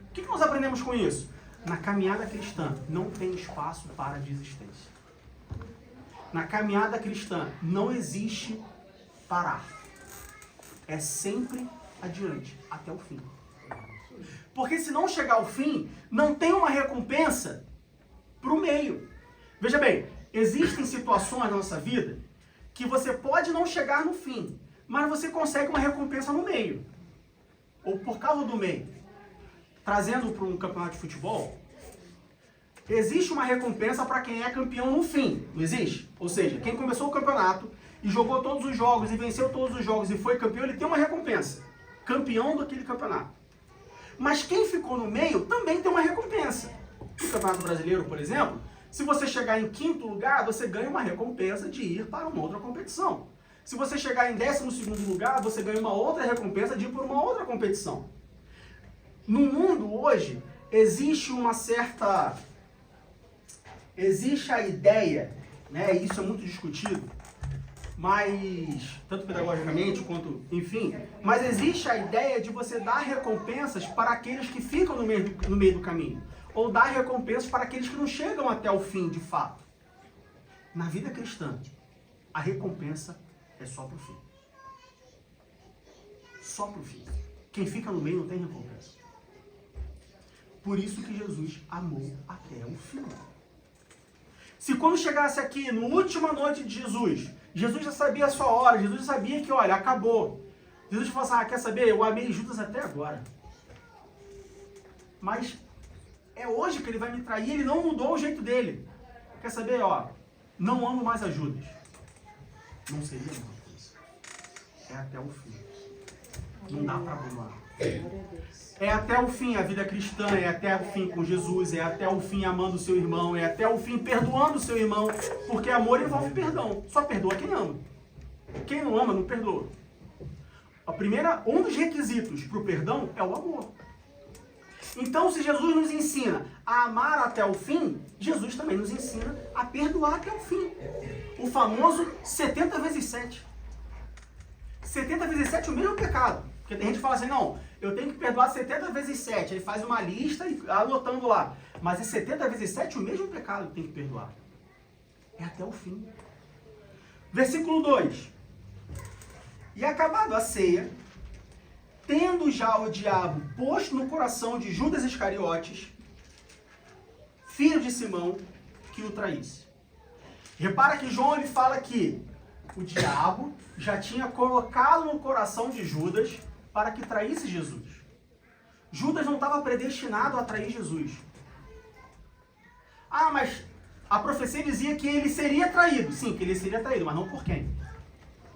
O que nós aprendemos com isso? Na caminhada cristã não tem espaço para desistência. Na caminhada cristã não existe parar. É sempre adiante, até o fim. Porque se não chegar ao fim, não tem uma recompensa para o meio. Veja bem, existem situações na nossa vida que você pode não chegar no fim, mas você consegue uma recompensa no meio. Ou por causa do meio. Trazendo para um campeonato de futebol, existe uma recompensa para quem é campeão no fim, não existe? Ou seja, quem começou o campeonato e jogou todos os jogos e venceu todos os jogos e foi campeão, ele tem uma recompensa. Campeão daquele campeonato. Mas quem ficou no meio também tem uma recompensa. No Campeonato Brasileiro, por exemplo, se você chegar em 5º lugar, você ganha uma recompensa de ir para uma outra competição. Se você chegar em 12º lugar, você ganha uma outra recompensa de ir para uma outra competição. No mundo hoje, existe a ideia, né, e isso é muito discutido, mas, tanto pedagogicamente quanto, enfim, mas existe a ideia de você dar recompensas para aqueles que ficam no meio do caminho, ou dar recompensas para aqueles que não chegam até o fim, de fato. Na vida cristã, a recompensa é só para o fim. Só para o fim. Quem fica no meio não tem recompensa. Por isso que Jesus amou até o fim. Se quando chegasse aqui, na última noite de Jesus, Jesus já sabia a sua hora, Jesus já sabia que, olha, acabou. Jesus falou assim, quer saber? Eu amei Judas até agora. Mas é hoje que ele vai me trair, ele não mudou o jeito dele. Quer saber, não amo mais a Judas. Não seria a mesma coisa. É até o fim. Não dá para abandonar. É até o fim a vida cristã, é até o fim com Jesus, é até o fim amando o seu irmão, é até o fim perdoando o seu irmão, porque amor envolve perdão. Só perdoa quem ama. Quem não ama, não perdoa. Um dos requisitos para o perdão é o amor. Então, se Jesus nos ensina a amar até o fim, Jesus também nos ensina a perdoar até o fim. O famoso 70 vezes 7. 70 vezes 7 é o mesmo pecado. Porque tem gente que fala assim, não, eu tenho que perdoar 70 vezes 7. Ele faz uma lista e anotando lá. Mas é 70 vezes 7 o mesmo pecado que tem que perdoar. É até o fim. Versículo 2. E acabado a ceia, tendo já o diabo posto no coração de Judas Iscariotes, filho de Simão, que o traísse. Repara que João ele fala que o diabo já tinha colocado no coração de Judas para que traísse Jesus. Judas não estava predestinado a trair Jesus. Mas a profecia dizia que ele seria traído. Sim, que ele seria traído, mas não por quem?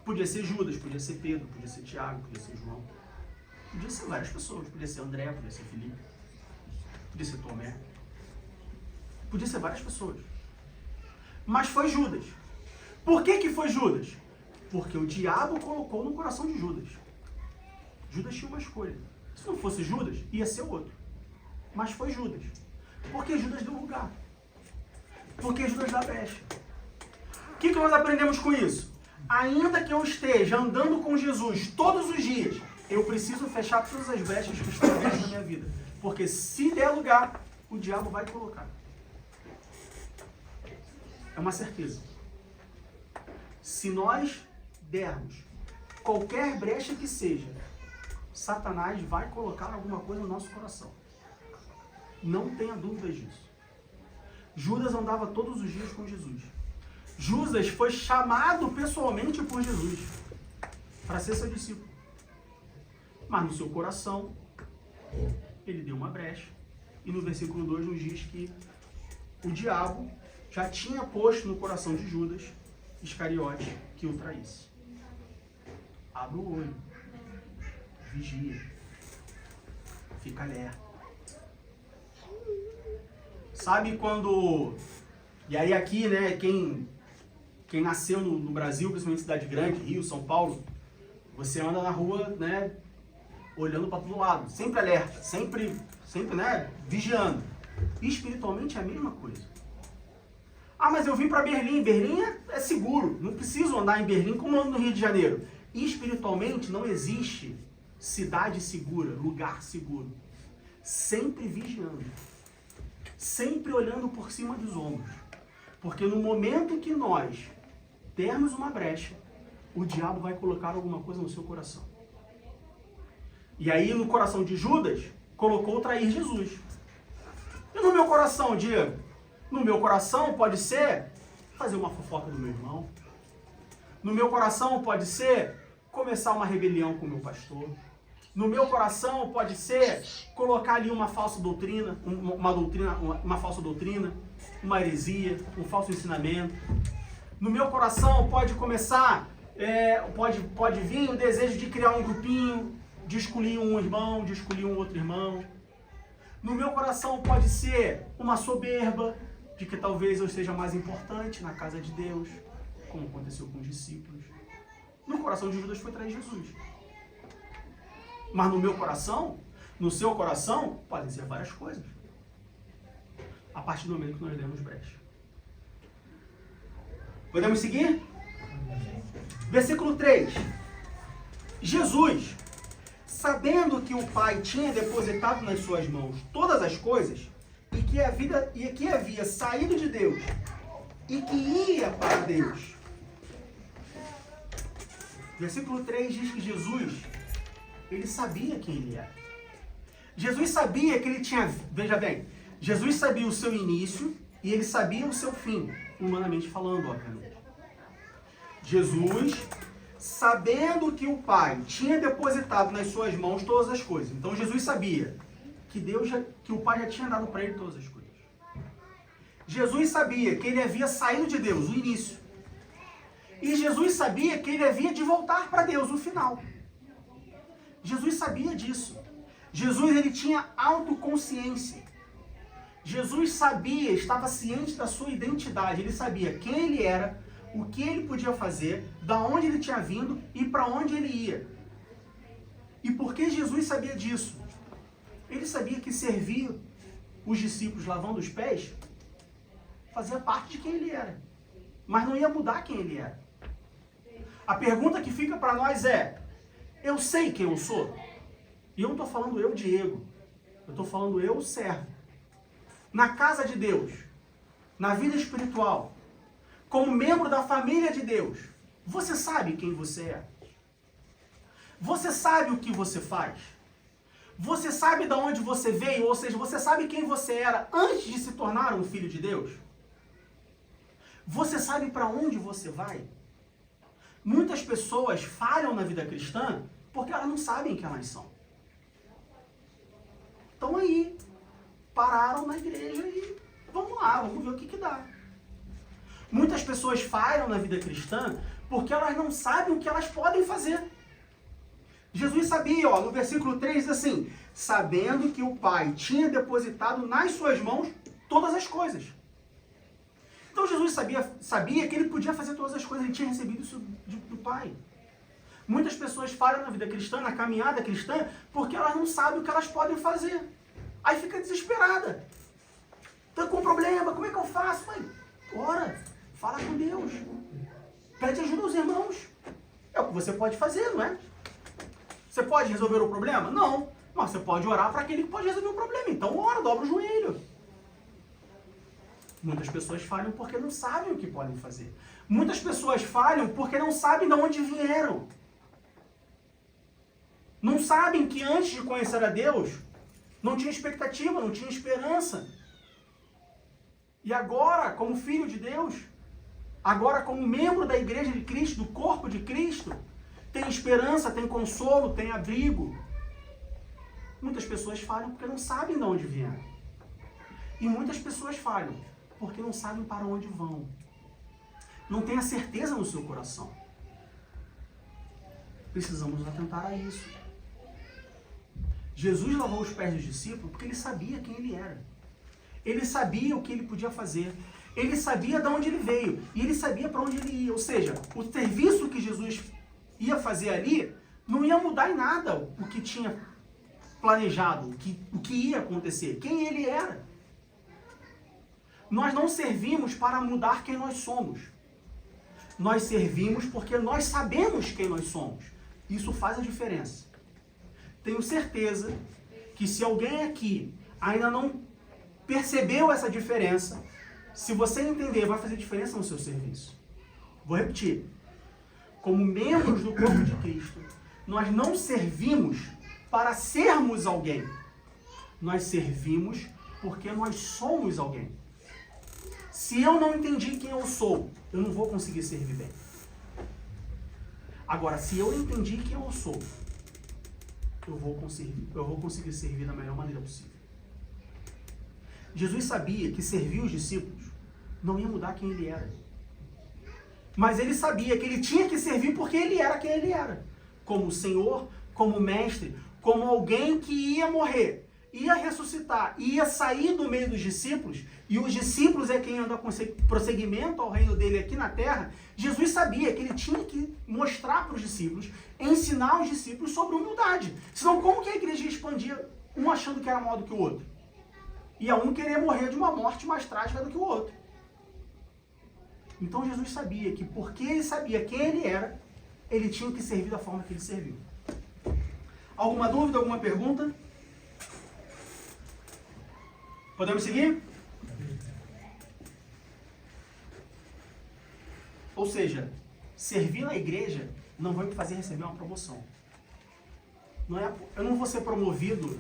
Podia ser Judas, podia ser Pedro, podia ser Tiago, podia ser João. Podia ser várias pessoas. Podia ser André, podia ser Filipe. Podia ser Tomé. Podia ser várias pessoas. Mas foi Judas. Por que foi Judas? Porque o diabo colocou no coração de Judas. Judas tinha uma escolha. Se não fosse Judas, ia ser outro. Mas foi Judas. Porque Judas deu lugar. Porque Judas dá brecha. O que nós aprendemos com isso? Ainda que eu esteja andando com Jesus todos os dias, eu preciso fechar todas as brechas que estão dentro da minha vida. Porque se der lugar, o diabo vai colocar. É uma certeza. Se nós dermos qualquer brecha que seja, Satanás vai colocar alguma coisa no nosso coração. Não tenha dúvidas disso. Judas andava todos os dias com Jesus. Judas foi chamado pessoalmente por Jesus para ser seu discípulo. Mas no seu coração, ele deu uma brecha. E no versículo 2 nos diz que o diabo já tinha posto no coração de Judas Iscariote que o traísse. Abre o olho. Vigia. Fica alerta. Sabe quando... E aí aqui, né, quem nasceu no Brasil, principalmente cidade grande, Rio, São Paulo, você anda na rua, né, olhando para todo lado, sempre alerta, sempre, né, vigiando. E espiritualmente é a mesma coisa. Ah, mas eu vim para Berlim. Berlim é seguro. Não preciso andar em Berlim como ando no Rio de Janeiro. E espiritualmente não existe cidade segura, lugar seguro. Sempre vigiando. Sempre olhando por cima dos ombros. Porque no momento que nós dermos uma brecha, o diabo vai colocar alguma coisa no seu coração. E aí no coração de Judas, colocou trair Jesus. E no meu coração, Diego? No meu coração pode ser fazer uma fofoca do meu irmão. No meu coração pode ser começar uma rebelião com o meu pastor. No meu coração pode ser colocar ali uma falsa doutrina, uma falsa doutrina, uma heresia, um falso ensinamento. No meu coração pode começar, pode vir o desejo de criar um grupinho, de escolher um irmão, de escolher um outro irmão. No meu coração pode ser uma soberba de que talvez eu seja mais importante na casa de Deus, como aconteceu com os discípulos. No coração de Judas foi trair Jesus. Mas no meu coração, no seu coração, podem ser várias coisas. A partir do momento que nós demos brecha. Podemos seguir? Versículo 3. Jesus, sabendo que o Pai tinha depositado nas suas mãos todas as coisas, e que havia saído de Deus, e que ia para Deus. Versículo 3 diz que Jesus, ele sabia quem ele era. Jesus sabia que ele tinha, veja bem, Jesus sabia o seu início e ele sabia o seu fim, humanamente falando, obviamente. Jesus, sabendo que o Pai tinha depositado nas suas mãos todas as coisas. Então Jesus sabia que o Pai já tinha dado para ele todas as coisas. Jesus sabia que ele havia saído de Deus, o início. E Jesus sabia que ele havia de voltar para Deus, o final. Jesus sabia disso. Jesus, ele tinha autoconsciência. Jesus sabia, estava ciente da sua identidade. Ele sabia quem ele era, o que ele podia fazer, da onde ele tinha vindo e para onde ele ia. E por que Jesus sabia disso? Ele sabia que servir os discípulos lavando os pés fazia parte de quem ele era. Mas não ia mudar quem ele era. A pergunta que fica para nós é: eu sei quem eu sou? E eu não estou falando eu, Diego. Eu estou falando eu, servo. Na casa de Deus, na vida espiritual, como membro da família de Deus, você sabe quem você é? Você sabe o que você faz? Você sabe de onde você veio? Ou seja, você sabe quem você era antes de se tornar um filho de Deus? Você sabe para onde você vai? Muitas pessoas falham na vida cristã porque elas não sabem quem elas são. Estão aí, pararam na igreja e vamos lá, vamos ver o que dá. Muitas pessoas falham na vida cristã porque elas não sabem o que elas podem fazer. Jesus sabia, no versículo 3 diz assim: sabendo que o Pai tinha depositado nas suas mãos todas as coisas. Então Jesus sabia que ele podia fazer todas as coisas, ele tinha recebido isso do Pai. Muitas pessoas falham na vida cristã, na caminhada cristã, porque elas não sabem o que elas podem fazer. Aí fica desesperada. Estou com um problema, como é que eu faço? Mãe, ora, fala com Deus. Pede ajuda aos irmãos. É o que você pode fazer, não é? Você pode resolver o problema? Não. Mas você pode orar para aquele que pode resolver o problema. Então ora, dobra o joelho. Muitas pessoas falham porque não sabem o que podem fazer. Muitas pessoas falham porque não sabem de onde vieram. Não sabem que antes de conhecer a Deus, não tinha expectativa, não tinha esperança. E agora, como filho de Deus, agora como membro da igreja de Cristo, do corpo de Cristo, tem esperança, tem consolo, tem abrigo. Muitas pessoas falham porque não sabem de onde vieram. E muitas pessoas falham porque não sabem para onde vão. Não tem a certeza no seu coração. Precisamos atentar a isso. Jesus lavou os pés dos discípulos porque ele sabia quem ele era. Ele sabia o que ele podia fazer. Ele sabia de onde ele veio. E ele sabia para onde ele ia. Ou seja, o serviço que Jesus ia fazer ali não ia mudar em nada o que tinha planejado, o que ia acontecer, quem ele era. Nós não servimos para mudar quem nós somos. Nós servimos porque nós sabemos quem nós somos. Isso faz a diferença. Tenho certeza que se alguém aqui ainda não percebeu essa diferença, se você entender, vai fazer diferença no seu serviço. Vou repetir. Como membros do corpo de Cristo, nós não servimos para sermos alguém. Nós servimos porque nós somos alguém. Se eu não entendi quem eu sou, eu não vou conseguir servir bem. Agora, se eu entendi quem eu sou, eu vou conseguir servir da melhor maneira possível. Jesus sabia que servir os discípulos não ia mudar quem ele era. Mas ele sabia que ele tinha que servir porque ele era quem ele era. Como Senhor, como Mestre, como alguém que ia morrer, ia ressuscitar, ia sair do meio dos discípulos, e os discípulos é quem anda com prosseguimento ao reino dele aqui na terra. Jesus sabia que ele tinha que mostrar para os discípulos, ensinar os discípulos sobre humildade. Senão, como que a igreja expandia, um achando que era maior do que o outro? Ia um querer morrer de uma morte mais trágica do que o outro. Então Jesus sabia que, porque ele sabia quem ele era, ele tinha que servir da forma que ele serviu. Alguma dúvida, alguma pergunta? Podemos seguir? Ou seja, servir na igreja não vai me fazer receber uma promoção. Eu não vou ser promovido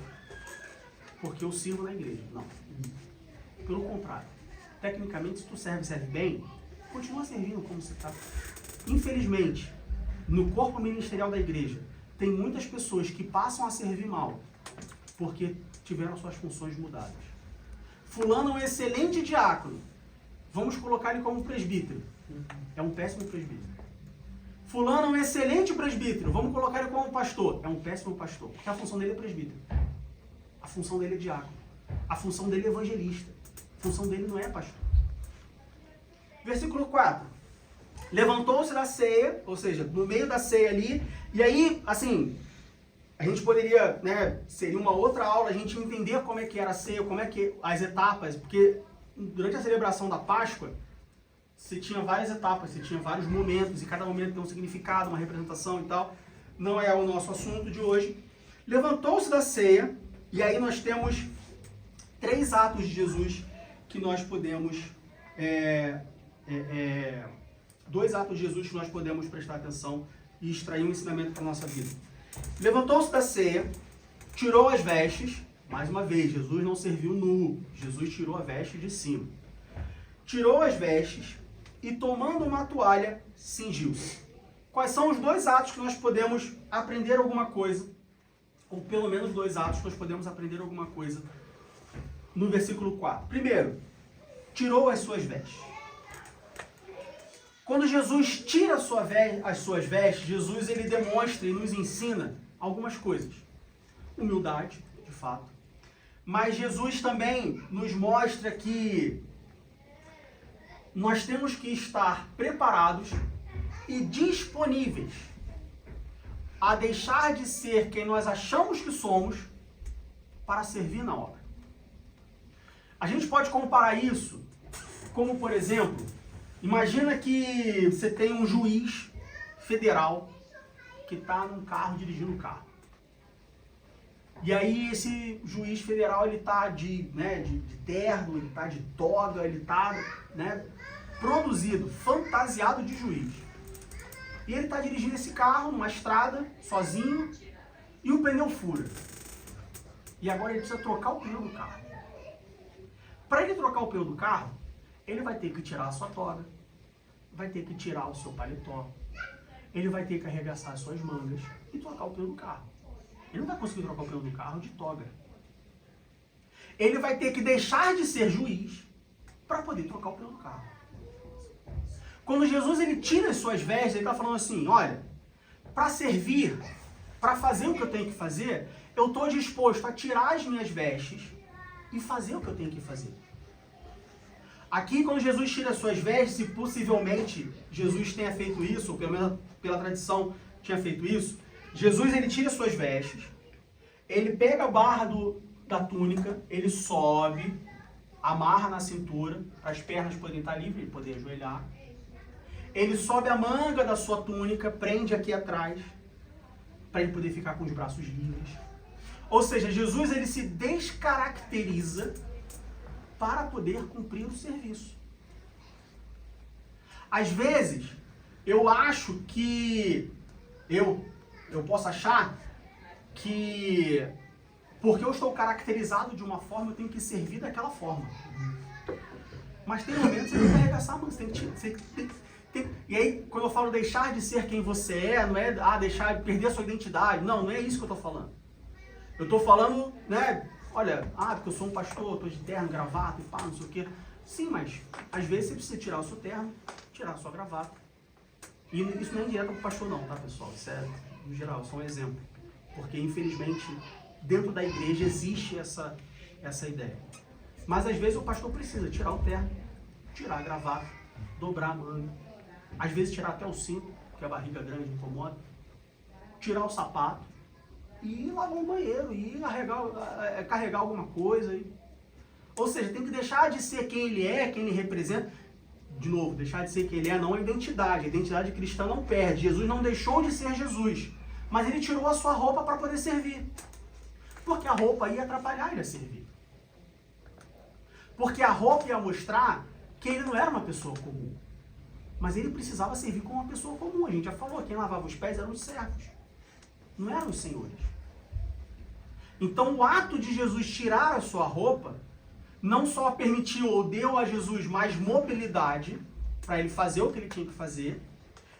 porque eu sirvo na igreja. Não. Pelo contrário. Tecnicamente, se tu serve bem, continua servindo como você está. Infelizmente, no corpo ministerial da igreja, tem muitas pessoas que passam a servir mal porque tiveram suas funções mudadas. Fulano é um excelente diácono. Vamos colocar ele como presbítero. É um péssimo presbítero. Fulano é um excelente presbítero. Vamos colocar ele como pastor. É um péssimo pastor. Porque a função dele é presbítero. A função dele é diácono. A função dele é evangelista. A função dele não é pastor. Versículo 4. Levantou-se da ceia, ou seja, no meio da ceia ali, e aí, assim, a gente poderia, seria uma outra aula, a gente entender como é que era a ceia, como é que as etapas, porque durante a celebração da Páscoa, você tinha várias etapas, você tinha vários momentos, e cada momento tem um significado, uma representação e tal. Não é o nosso assunto de hoje. Levantou-se da ceia, e aí nós temos 3 atos de Jesus que nós podemos... 2 atos de Jesus que nós podemos prestar atenção e extrair um ensinamento para a nossa vida. Levantou-se da ceia, tirou as vestes, mais uma vez, Jesus não serviu nu, Jesus tirou a veste de cima. Tirou as vestes e, tomando uma toalha, cingiu-se. Quais são os 2 atos que nós podemos aprender alguma coisa, ou pelo menos 2 atos que nós podemos aprender alguma coisa no versículo 4? Primeiro, tirou as suas vestes. Quando Jesus tira as suas vestes, Jesus ele demonstra e nos ensina algumas coisas. Humildade, de fato. Mas Jesus também nos mostra que nós temos que estar preparados e disponíveis a deixar de ser quem nós achamos que somos para servir na obra. A gente pode comparar isso como, por exemplo, imagina que você tem um juiz federal que está num carro, dirigindo o carro. E aí esse juiz federal, ele está de terno, ele está de toga, ele está produzido, fantasiado de juiz. E ele está dirigindo esse carro numa estrada, sozinho, e o pneu fura. E agora ele precisa trocar o pneu do carro. Para ele trocar o pneu do carro, ele vai ter que tirar a sua toga, vai ter que tirar o seu paletó, ele vai ter que arregaçar as suas mangas e trocar o pneu do carro. Ele não vai conseguir trocar o pneu do carro de toga. Ele vai ter que deixar de ser juiz para poder trocar o pneu do carro. Quando Jesus ele tira as suas vestes, ele está falando assim, olha, para servir, para fazer o que eu tenho que fazer, eu estou disposto a tirar as minhas vestes e fazer o que eu tenho que fazer. Aqui, quando Jesus tira as suas vestes, e possivelmente Jesus tenha feito isso, ou pelo menos pela tradição tinha feito isso, Jesus ele tira as suas vestes, ele pega a barra da túnica, ele sobe, amarra na cintura, para as pernas poderem estar livres, ele poder ajoelhar. Ele sobe a manga da sua túnica, prende aqui atrás, para ele poder ficar com os braços livres. Ou seja, Jesus ele se descaracteriza para poder cumprir o serviço. Às vezes, eu acho que, eu posso achar que, porque eu estou caracterizado de uma forma, eu tenho que servir daquela forma. Mas tem momentos que você tem que arregaçar a mão, você tem que e aí, quando eu falo deixar de ser quem você é, não é deixar de perder a sua identidade. Não é isso que eu estou falando. Eu estou falando, né, olha, porque eu sou um pastor, estou de terno, gravata e pá, não sei o quê. Sim, mas às vezes você precisa tirar o seu terno, tirar a sua gravata. E isso não é direto para o pastor não, tá, pessoal? Isso é, no geral, só um exemplo. Porque, infelizmente, dentro da igreja existe essa ideia. Mas às vezes o pastor precisa tirar o terno, tirar a gravata, dobrar a manga. Às vezes tirar até o cinto, porque a barriga grande incomoda. Tirar o sapato e ir lavar um banheiro, e carregar alguma coisa. Ou seja, tem que deixar de ser quem ele é, quem ele representa. De novo, deixar de ser quem ele é não é identidade. A identidade cristã não perde. Jesus não deixou de ser Jesus. Mas ele tirou a sua roupa para poder servir. Porque a roupa ia atrapalhar ele a servir. Porque a roupa ia mostrar que ele não era uma pessoa comum. Mas ele precisava servir como uma pessoa comum. A gente já falou, quem lavava os pés eram os servos. Não eram os senhores. Então o ato de Jesus tirar a sua roupa não só permitiu ou deu a Jesus mais mobilidade para ele fazer o que ele tinha que fazer,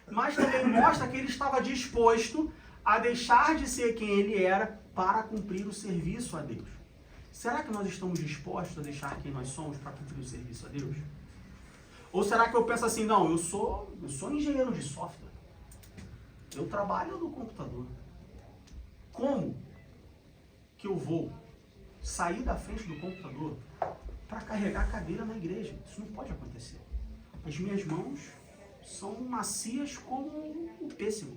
mas também mostra que ele estava disposto a deixar de ser quem ele era para cumprir o serviço a Deus. Será que nós estamos dispostos a deixar quem nós somos para cumprir o serviço a Deus? Ou será que eu penso assim, não, eu sou engenheiro de software. Eu trabalho no computador. Como que eu vou sair da frente do computador para carregar a cadeira na igreja? Isso não pode acontecer. As minhas mãos são macias como o pêssego.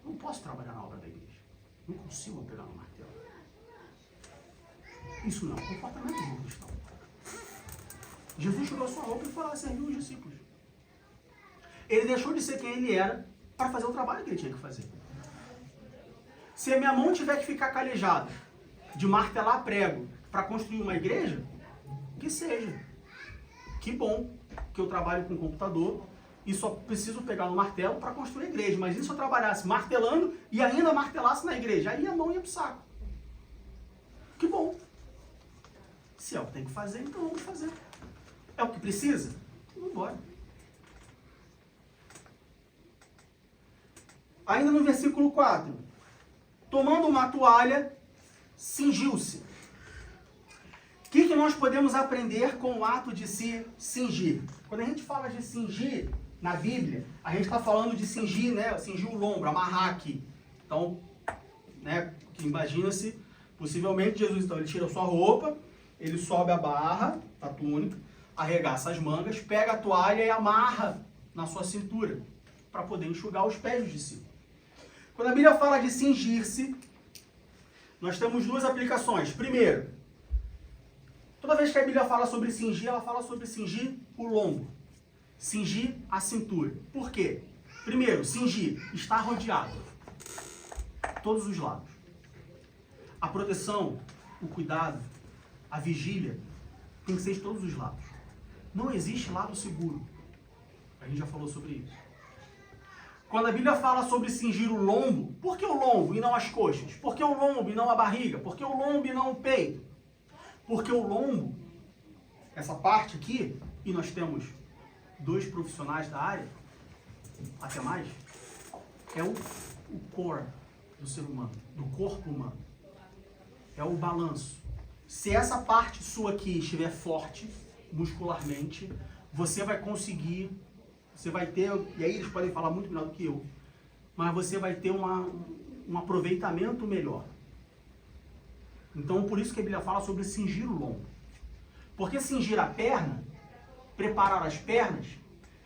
Não posso trabalhar na obra da igreja. Não consigo pegar no martelo. Isso não é um comportamento de um cristão. Jesus tirou a sua roupa e foi lá servir os discípulos. Ele deixou de ser quem ele era para fazer o trabalho que ele tinha que fazer. Se a minha mão tiver que ficar calejada de martelar prego para construir uma igreja, que seja. Que bom que eu trabalho com computador e só preciso pegar no martelo para construir a igreja. Mas e se eu trabalhasse martelando e ainda martelasse na igreja? Aí a mão ia pro saco. Que bom. Se é o que tem que fazer, então vamos fazer. É o que precisa? Vamos embora. Ainda no versículo 4. Tomando uma toalha, cingiu-se. O que nós podemos aprender com o ato de se cingir? Quando a gente fala de cingir na Bíblia, a gente está falando de cingir, né? Cingir o lombo, amarrar aqui. Então, né? Imagina-se, possivelmente Jesus, então, ele tira a sua roupa, ele sobe a barra, a túnica, arregaça as mangas, pega a toalha e amarra na sua cintura, para poder enxugar os pés dos discípulos. Quando a Bíblia fala de cingir-se, nós temos duas aplicações. Primeiro, toda vez que a Bíblia fala sobre cingir, ela fala sobre cingir o lombo, cingir a cintura. Por quê? Primeiro, cingir, está rodeado, todos os lados. A proteção, o cuidado, a vigília, tem que ser de todos os lados. Não existe lado seguro. A gente já falou sobre isso. Quando a Bíblia fala sobre cingir o lombo, por que o lombo e não as coxas? Por que o lombo e não a barriga? Por que o lombo e não o peito? Porque o lombo essa parte aqui, e nós temos 2 profissionais da área, até mais, é o core do ser humano, do corpo humano. É o balanço. Se essa parte sua aqui estiver forte, muscularmente, você vai conseguir, você vai ter, e aí eles podem falar muito melhor do que eu, mas você vai ter um aproveitamento melhor. Então, por isso que a Bíblia fala sobre cingir o lombo. Porque cingir a perna, preparar as pernas,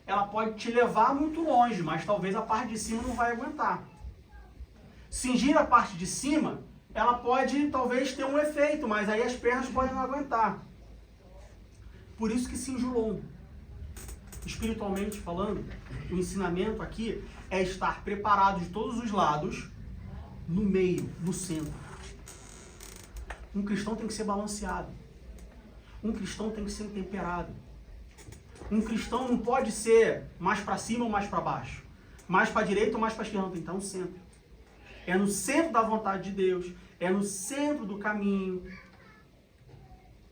ela pode te levar muito longe, mas talvez a parte de cima não vai aguentar. Cingir a parte de cima, ela pode talvez ter um efeito, mas aí as pernas podem não aguentar. Por isso que cinge o lombo. Espiritualmente falando, o ensinamento aqui é estar preparado de todos os lados, no meio, no centro. Um cristão tem que ser balanceado. Um cristão tem que ser temperado. Um cristão não pode ser mais para cima ou mais para baixo. Mais para a direita ou mais para a esquerda. Tem que estar no centro. É no centro da vontade de Deus. É no centro do caminho.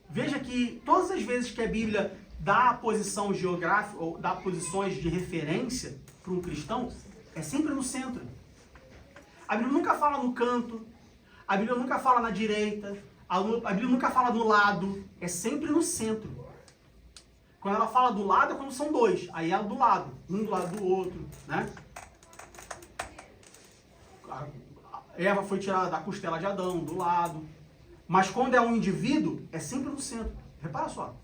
Veja que todas as vezes que a Bíblia dá a posição geográfica, ou dá posições de referência para um cristão, é sempre no centro. A Bíblia nunca fala no canto. A Bíblia nunca fala na direita. A Bíblia nunca fala do lado. É sempre no centro. Quando ela fala do lado é quando são 2. Aí ela do lado. Um do lado do outro. Né? A Eva foi tirada da costela de Adão, do lado. Mas quando é um indivíduo, é sempre no centro. Repara só.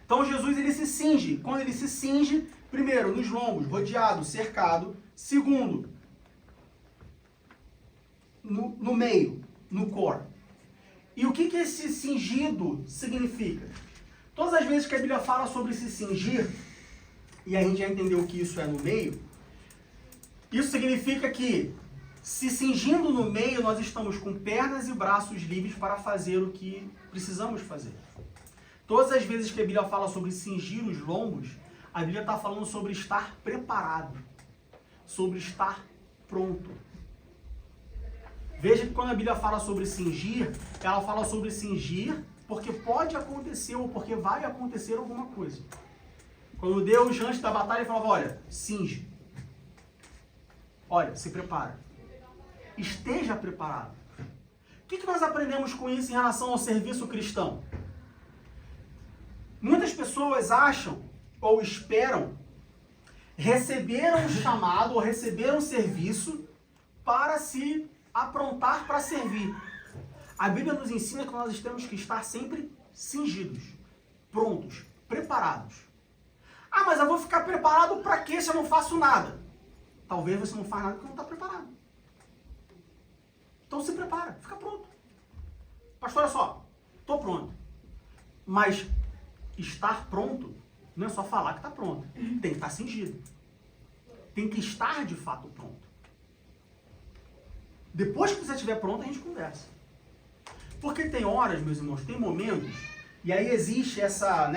Então Jesus ele se cinge. Quando ele se cinge, primeiro, nos lombos, rodeado, cercado. Segundo, no meio, no core. E o que esse cingido significa? Todas as vezes que a Bíblia fala sobre se cingir, e a gente já entendeu que isso é no meio, isso significa que, se cingindo no meio, nós estamos com pernas e braços livres para fazer o que precisamos fazer. Todas as vezes que a Bíblia fala sobre cingir os lombos, a Bíblia está falando sobre estar preparado, sobre estar pronto. Veja que quando a Bíblia fala sobre cingir, ela fala sobre cingir porque pode acontecer ou porque vai acontecer alguma coisa. Quando Deus, antes da batalha, falava, olha, cinge. Olha, se prepara. Esteja preparado. O que nós aprendemos com isso em relação ao serviço cristão? Muitas pessoas acham ou esperam receber um chamado ou receber um serviço para se aprontar para servir. A Bíblia nos ensina que nós temos que estar sempre cingidos, prontos, preparados. Ah, mas eu vou ficar preparado para quê se eu não faço nada? Talvez você não faça nada porque não está preparado. Então se prepara, fica pronto. Pastor, olha só, estou pronto. Mas estar pronto não é só falar que está pronto. Tem que estar cingido. Tem que estar de fato pronto. Depois que você estiver pronto, a gente conversa. Porque tem horas, meus irmãos, tem momentos, e aí existe essa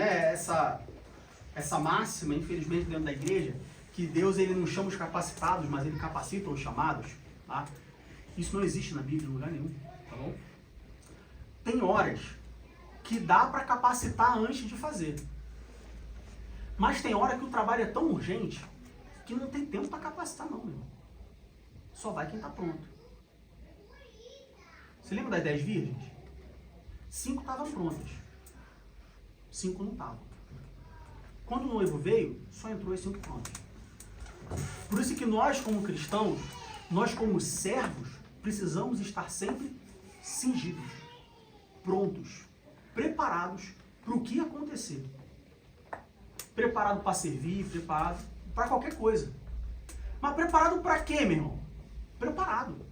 máxima, infelizmente, dentro da igreja, que Deus ele não chama os capacitados, mas ele capacita os chamados. Tá? Isso não existe na Bíblia em lugar nenhum. Tá bom? Tem horas que dá para capacitar antes de fazer. Mas tem hora que o trabalho é tão urgente que não tem tempo para capacitar não, meu irmão. Só vai quem está pronto. Você lembra das 10 virgens? 5 estavam prontas. 5 não estavam. Quando o noivo veio, só entrou as 5 prontas. Por isso que nós, como cristãos, nós como servos, precisamos estar sempre cingidos, prontos, preparados para o que acontecer. Preparado para servir, preparado para qualquer coisa. Mas preparado para quê, meu irmão? Preparado.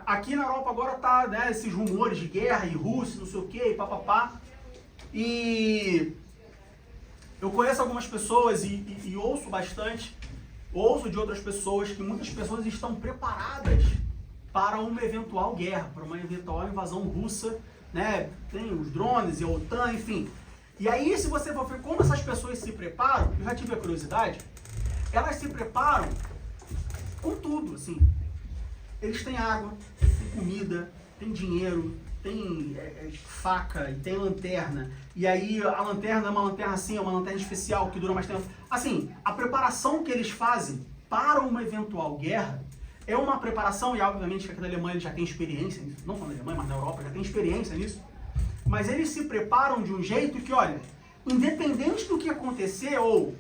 Aqui na Europa agora tá, né, esses rumores de guerra e Rússia, não sei o que, e papapá. E eu conheço algumas pessoas e ouço bastante, ouço de outras pessoas que muitas pessoas estão preparadas para uma eventual guerra, para uma eventual invasão russa, né? Tem os drones e a OTAN, enfim. E aí, se você for ver como essas pessoas se preparam, eu já tive a curiosidade, elas se preparam com tudo, assim. Eles têm água, têm comida, têm dinheiro, faca e tem lanterna, e aí a lanterna é uma lanterna assim, é uma lanterna especial que dura mais tempo. Assim, a preparação que eles fazem para uma eventual guerra é uma preparação, e obviamente que aqui na Alemanha eles já têm experiência nisso, não só na Alemanha, mas na Europa já tem experiência nisso, mas eles se preparam de um jeito que, olha, independente do que acontecer, ou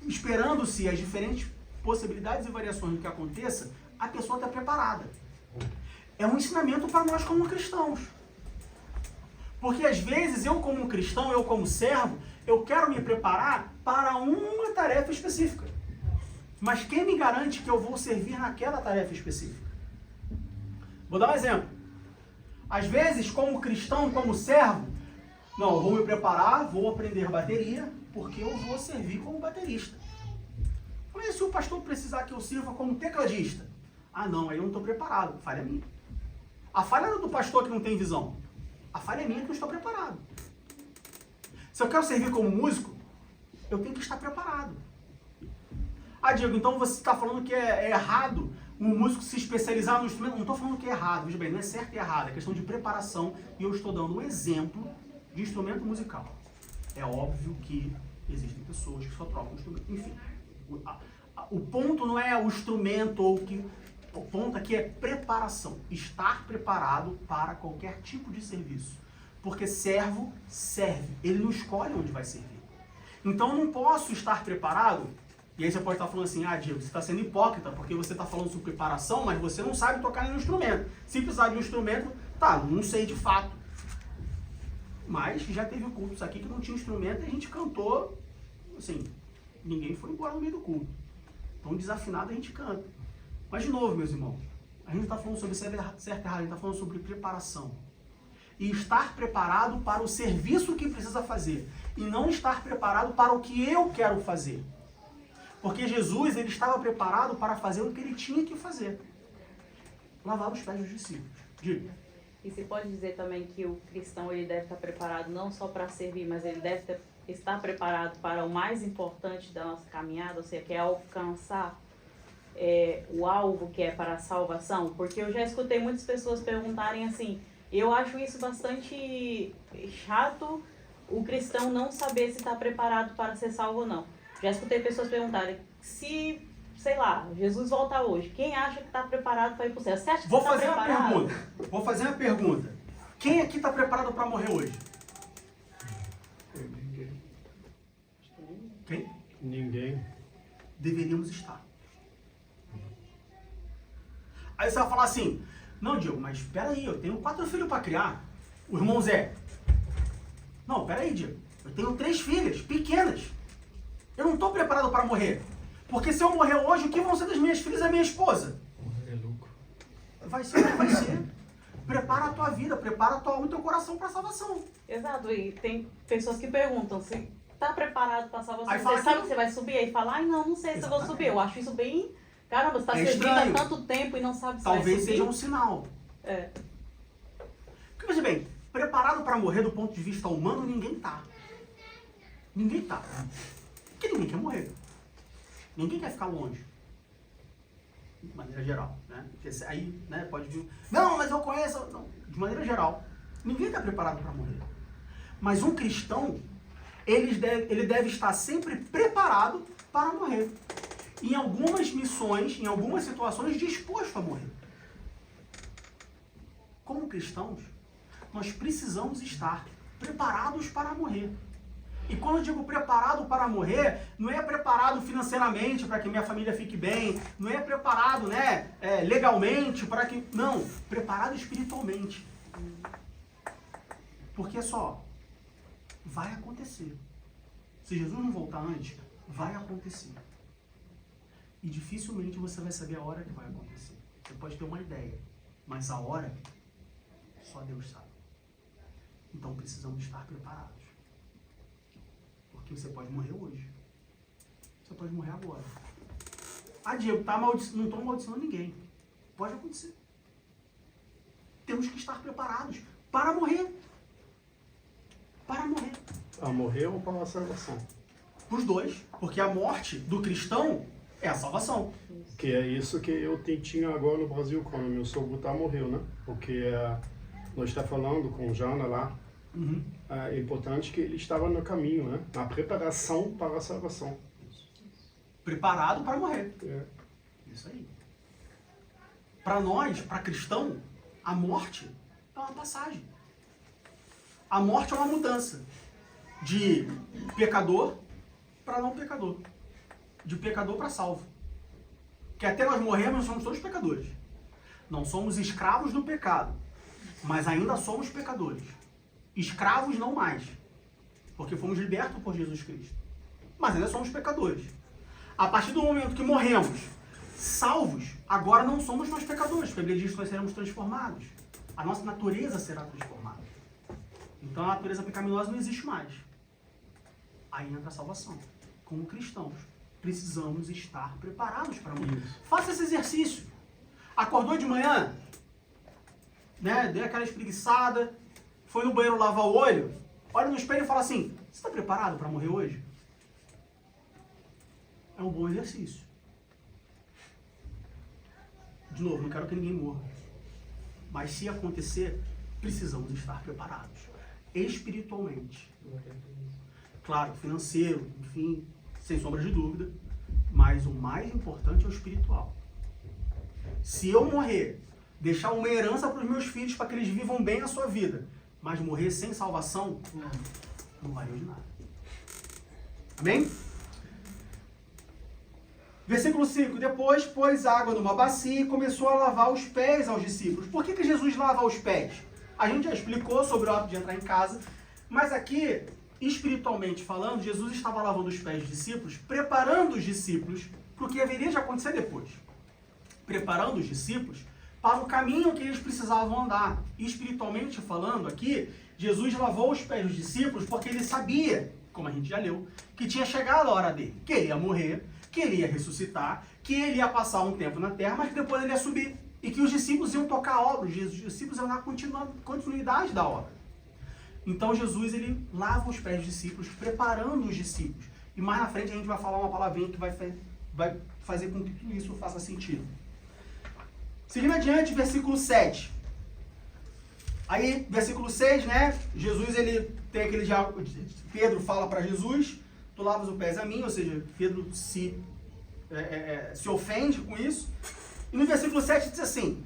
esperando-se as diferentes possibilidades e variações do que aconteça, a pessoa está preparada. É um ensinamento para nós como cristãos. Porque às vezes eu como cristão, eu como servo, eu quero me preparar para uma tarefa específica. Mas quem me garante que eu vou servir naquela tarefa específica? Vou dar um exemplo. Às vezes, como cristão, como servo, não, eu vou me preparar, vou aprender bateria, porque eu vou servir como baterista. Mas se o pastor precisar que eu sirva como tecladista? Ah não, aí eu não estou preparado, falha minha. A falha não é do pastor que não tem visão. A falha é minha que não estou preparado. Se eu quero servir como músico, eu tenho que estar preparado. Ah, Diego, então você está falando que é errado um músico se especializar no instrumento? Não estou falando que é errado, veja bem, não é certo e errado, é questão de preparação, e eu estou dando um exemplo de instrumento musical. É óbvio que existem pessoas que só trocam instrumento, enfim. O ponto não é o instrumento, ou que o ponto aqui é preparação, estar preparado para qualquer tipo de serviço. Porque servo serve, ele não escolhe onde vai servir. Então eu não posso estar preparado. E aí você pode estar falando assim, ah, Diego, você está sendo hipócrita, porque você está falando sobre preparação, mas você não sabe tocar nenhum instrumento. Se precisar de um instrumento, tá, não sei de fato. Mas já teve cultos aqui que não tinha instrumento e a gente cantou, assim, ninguém foi embora no meio do culto. Então desafinado a gente canta. Mas de novo, meus irmãos, a gente está falando sobre certo e errado, a gente está falando sobre preparação. E estar preparado para o serviço que precisa fazer. E não estar preparado para o que eu quero fazer. Porque Jesus, ele estava preparado para fazer o que ele tinha que fazer. Lavar os pés dos discípulos. Diga. E se pode dizer também que o cristão ele deve estar preparado não só para servir, mas ele deve estar preparado para o mais importante da nossa caminhada, ou seja, que é alcançar o alvo que é para a salvação. Porque eu já escutei muitas pessoas perguntarem assim, eu acho isso bastante chato, o cristão não saber se está preparado para ser salvo ou não. Já escutei pessoas perguntarem se, sei lá, Jesus volta hoje. Quem acha que está preparado para ir para o céu? Você acha que Vou está preparado? Vou fazer uma pergunta. Quem aqui está preparado para morrer hoje? Quem? Ninguém. Deveríamos estar. Aí você vai falar assim, não, Diego, mas espera aí, eu tenho 4 filhos para criar. O irmão Zé. Não, espera aí, Diego. Eu tenho 3 filhas pequenas. Eu não estou preparado para morrer. Porque se eu morrer hoje, o que vão ser das minhas filhas e da minha esposa? É lucro. Vai ser o que vai ser. Prepara a tua vida, prepara a tua alma e teu coração para a salvação. Exato, e tem pessoas que perguntam se está preparado para a salvação. Aí fala Você sabe que que você vai subir? Aí fala, ai não sei se eu vou subir. Eu acho isso bem... Caramba, você está É servindo estranho. há tanto tempo e não sabe se vai Talvez subir. seja um sinal. É. Porque, veja bem, preparado para morrer do ponto de vista humano, ninguém está. Ninguém está. Porque ninguém quer morrer. Ninguém quer ficar longe. De maneira geral, né? Porque aí, né, pode vir... Não, mas eu conheço... Não, de maneira geral, ninguém está preparado para morrer. Mas um cristão, ele deve estar sempre preparado para morrer. Em algumas missões, em algumas situações, disposto a morrer. Como cristãos, nós precisamos estar preparados para morrer. E quando eu digo preparado para morrer, não é preparado financeiramente para que minha família fique bem, não é preparado, né, legalmente para que... Não, preparado espiritualmente. Porque só, vai acontecer. Se Jesus não voltar antes, vai acontecer. E dificilmente você vai saber a hora que vai acontecer. Você pode ter uma ideia, mas a hora, só Deus sabe. Então precisamos estar preparados. Porque você pode morrer hoje. Você pode morrer agora. Ah, Diego, não estou amaldiçoando ninguém. Pode acontecer. Temos que estar preparados para morrer. Para morrer. A morrer ou para a salvação? Os dois. Porque a morte do cristão é a salvação. Que é isso que eu tinha agora no Brasil, quando meu sogro morreu, né? Porque nós está falando com Jana lá, Uhum. é importante que ele estava no caminho, né? Na preparação para a salvação. Preparado para morrer. É. Isso aí. Para nós, para cristão, a morte é uma passagem. A morte é uma mudança de pecador para não pecador. De pecador para salvo. Que até nós morrermos, nós somos todos pecadores. Não somos escravos do pecado, mas ainda somos pecadores. Escravos não mais, porque fomos libertos por Jesus Cristo. Mas ainda somos pecadores. A partir do momento que morremos, salvos, agora não somos mais pecadores, porque a Bíblia diz que nós seremos transformados. A nossa natureza será transformada. Então a natureza pecaminosa não existe mais. Aí entra a salvação. Como cristãos, precisamos estar preparados para morrer. Isso. Faça esse exercício. Acordou de manhã, né? Deu aquela espreguiçada, foi no banheiro lavar o olho, olha no espelho e fala assim: você está preparado para morrer hoje? É um bom exercício. De novo, não quero que ninguém morra. Mas se acontecer, precisamos estar preparados. Espiritualmente. Claro, financeiro, enfim, sem sombra de dúvida. Mas o mais importante é o espiritual. Se eu morrer, deixar uma herança para os meus filhos para que eles vivam bem a sua vida, mas morrer sem salvação, não valeu de nada. Amém? Versículo 5. Depois pôs água numa bacia e começou a lavar os pés aos discípulos. Por que Jesus lava os pés? A gente já explicou sobre o ato de entrar em casa, mas aqui, espiritualmente falando, Jesus estava lavando os pés dos discípulos, preparando os discípulos para o que haveria de acontecer depois. Preparando os discípulos para o caminho que eles precisavam andar. E espiritualmente falando aqui, Jesus lavou os pés dos discípulos porque ele sabia, como a gente já leu, que tinha chegado a hora dele, que ele ia morrer, que ele ia ressuscitar, que ele ia passar um tempo na terra, mas que depois ele ia subir. E que os discípulos iam tocar a obra, os discípulos iam dar continuidade da obra. Então Jesus, ele lava os pés dos discípulos, preparando os discípulos. E mais na frente a gente vai falar uma palavrinha que vai fazer com que tudo isso faça sentido. Seguindo adiante, versículo 7. Aí, versículo 6, né? Jesus, ele tem aquele diálogo. Pedro fala para Jesus: tu lavas os pés a mim, ou seja, Pedro se ofende com isso. E no versículo 7 diz assim: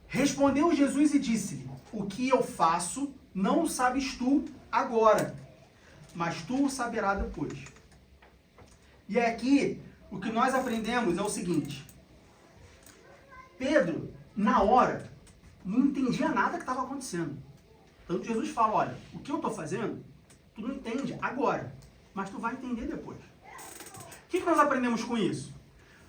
respondeu Jesus e disse-lhe: o que eu faço não o sabes tu agora, mas tu o saberás depois. E aqui, o que nós aprendemos é o seguinte: Pedro, na hora, não entendia nada que estava acontecendo. Então Jesus fala: olha, o que eu estou fazendo, tu não entende agora, mas tu vai entender depois. O que nós aprendemos com isso?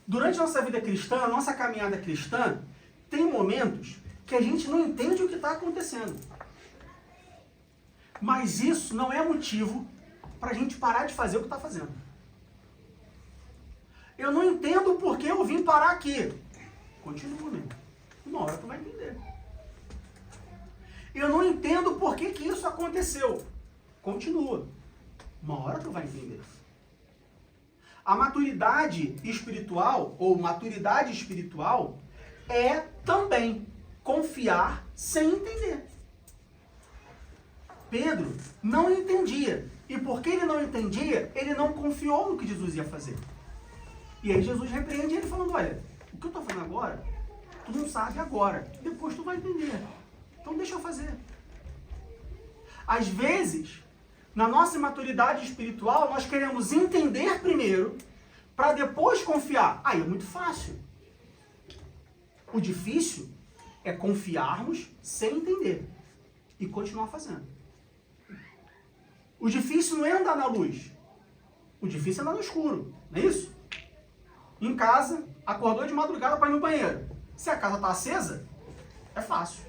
Durante a nossa vida cristã, a nossa caminhada cristã, tem momentos que a gente não entende o que está acontecendo. Mas isso não é motivo para a gente parar de fazer o que está fazendo. Eu não entendo por que eu vim parar aqui. Continua, meu. Uma hora tu vai entender. Eu não entendo por que isso aconteceu. Continua. Uma hora tu vai entender. A maturidade espiritual, ou maturidade espiritual, é também confiar sem entender. Pedro não entendia. E porque ele não entendia, ele não confiou no que Jesus ia fazer. E aí Jesus repreende ele falando: olha, o que eu estou fazendo agora, tu não sabe agora. Depois tu vai entender. Então deixa eu fazer. Às vezes, na nossa maturidade espiritual, nós queremos entender primeiro, para depois confiar. Aí é muito fácil. O difícil é confiarmos sem entender e continuar fazendo. O difícil não é andar na luz. O difícil é andar no escuro. Não é isso? Em casa, acordou de madrugada para ir no banheiro. Se a casa está acesa, é fácil.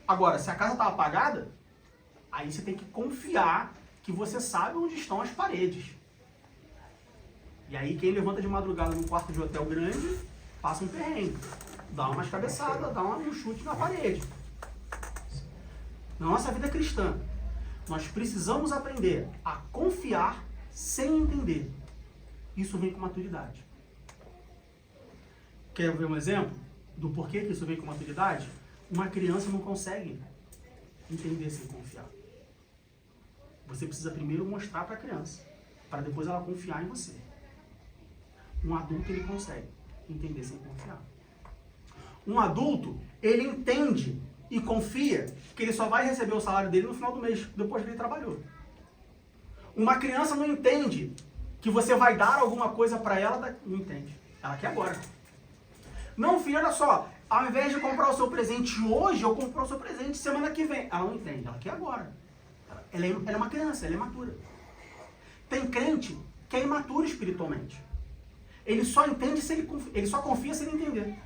Agora, se a casa está apagada, aí você tem que confiar que você sabe onde estão as paredes. E aí quem levanta de madrugada num quarto de hotel grande, passa um perrengue. Dá umas cabeçadas, dá um chute na parede. Na nossa vida cristã, nós precisamos aprender a confiar sem entender. Isso vem com maturidade. Quer ver um exemplo do porquê que isso vem com maturidade? Uma criança não consegue entender sem confiar. Você precisa primeiro mostrar para a criança, para depois ela confiar em você. Um adulto, ele consegue entender sem confiar. Um adulto, ele entende e confia que ele só vai receber o salário dele no final do mês, depois que ele trabalhou. Uma criança não entende que você vai dar alguma coisa para ela, não entende. Ela quer agora. Não, filho, olha só, ao invés de comprar o seu presente hoje, eu compro o seu presente semana que vem. Ela não entende, ela quer agora. Ela é uma criança, ela é imatura. Tem crente que é imaturo espiritualmente. Ele só entende se ele só confia se ele entender.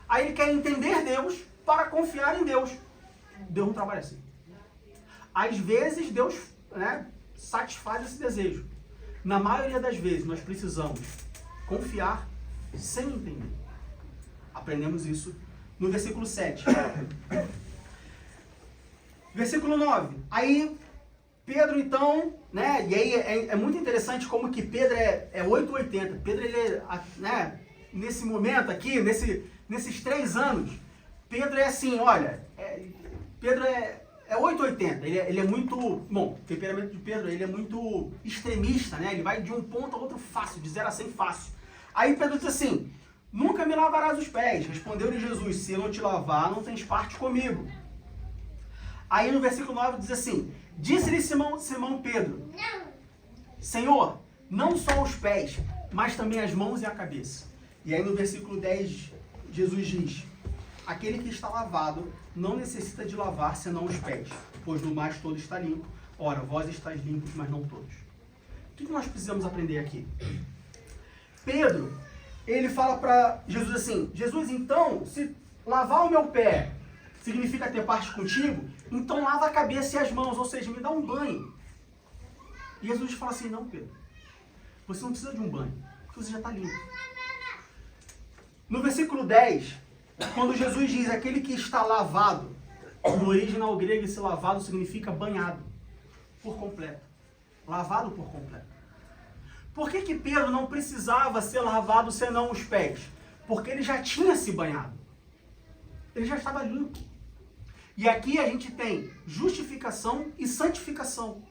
Aí ele quer entender Deus para confiar em Deus. Deus não trabalha assim. Às vezes Deus, satisfaz esse desejo. Na maioria das vezes nós precisamos confiar sem entender. Aprendemos isso no versículo 7. Versículo 9. Aí Pedro então, e aí é muito interessante como que Pedro é 880. Pedro, ele nesse momento aqui, nesses 3 anos, Pedro é assim, olha, Pedro é 880, ele é muito, bom, o temperamento de Pedro, ele é muito extremista, ele vai de um ponto a outro fácil, de 0 a 100 fácil. Aí Pedro diz assim, nunca me lavarás os pés, respondeu-lhe Jesus, se eu não te lavar, não tens parte comigo. Aí no versículo 9 diz assim, disse-lhe Simão Pedro, Senhor, não só os pés, mas também as mãos e a cabeça. E aí no versículo 10, Jesus diz, aquele que está lavado não necessita de lavar senão os pés, pois do mais todo está limpo. Ora, vós estáis limpos, mas não todos. O que nós precisamos aprender aqui? Pedro, ele fala para Jesus assim, Jesus, então, se lavar o meu pé significa ter parte contigo, então lava a cabeça e as mãos, ou seja, me dá um banho. E Jesus fala assim, não, Pedro, você não precisa de um banho, porque você já está limpo. No versículo 10, quando Jesus diz, aquele que está lavado, no original grego esse lavado significa banhado, por completo. Lavado por completo. Por que Pedro não precisava ser lavado senão os pés? Porque ele já tinha se banhado. Ele já estava limpo. E aqui a gente tem justificação e santificação.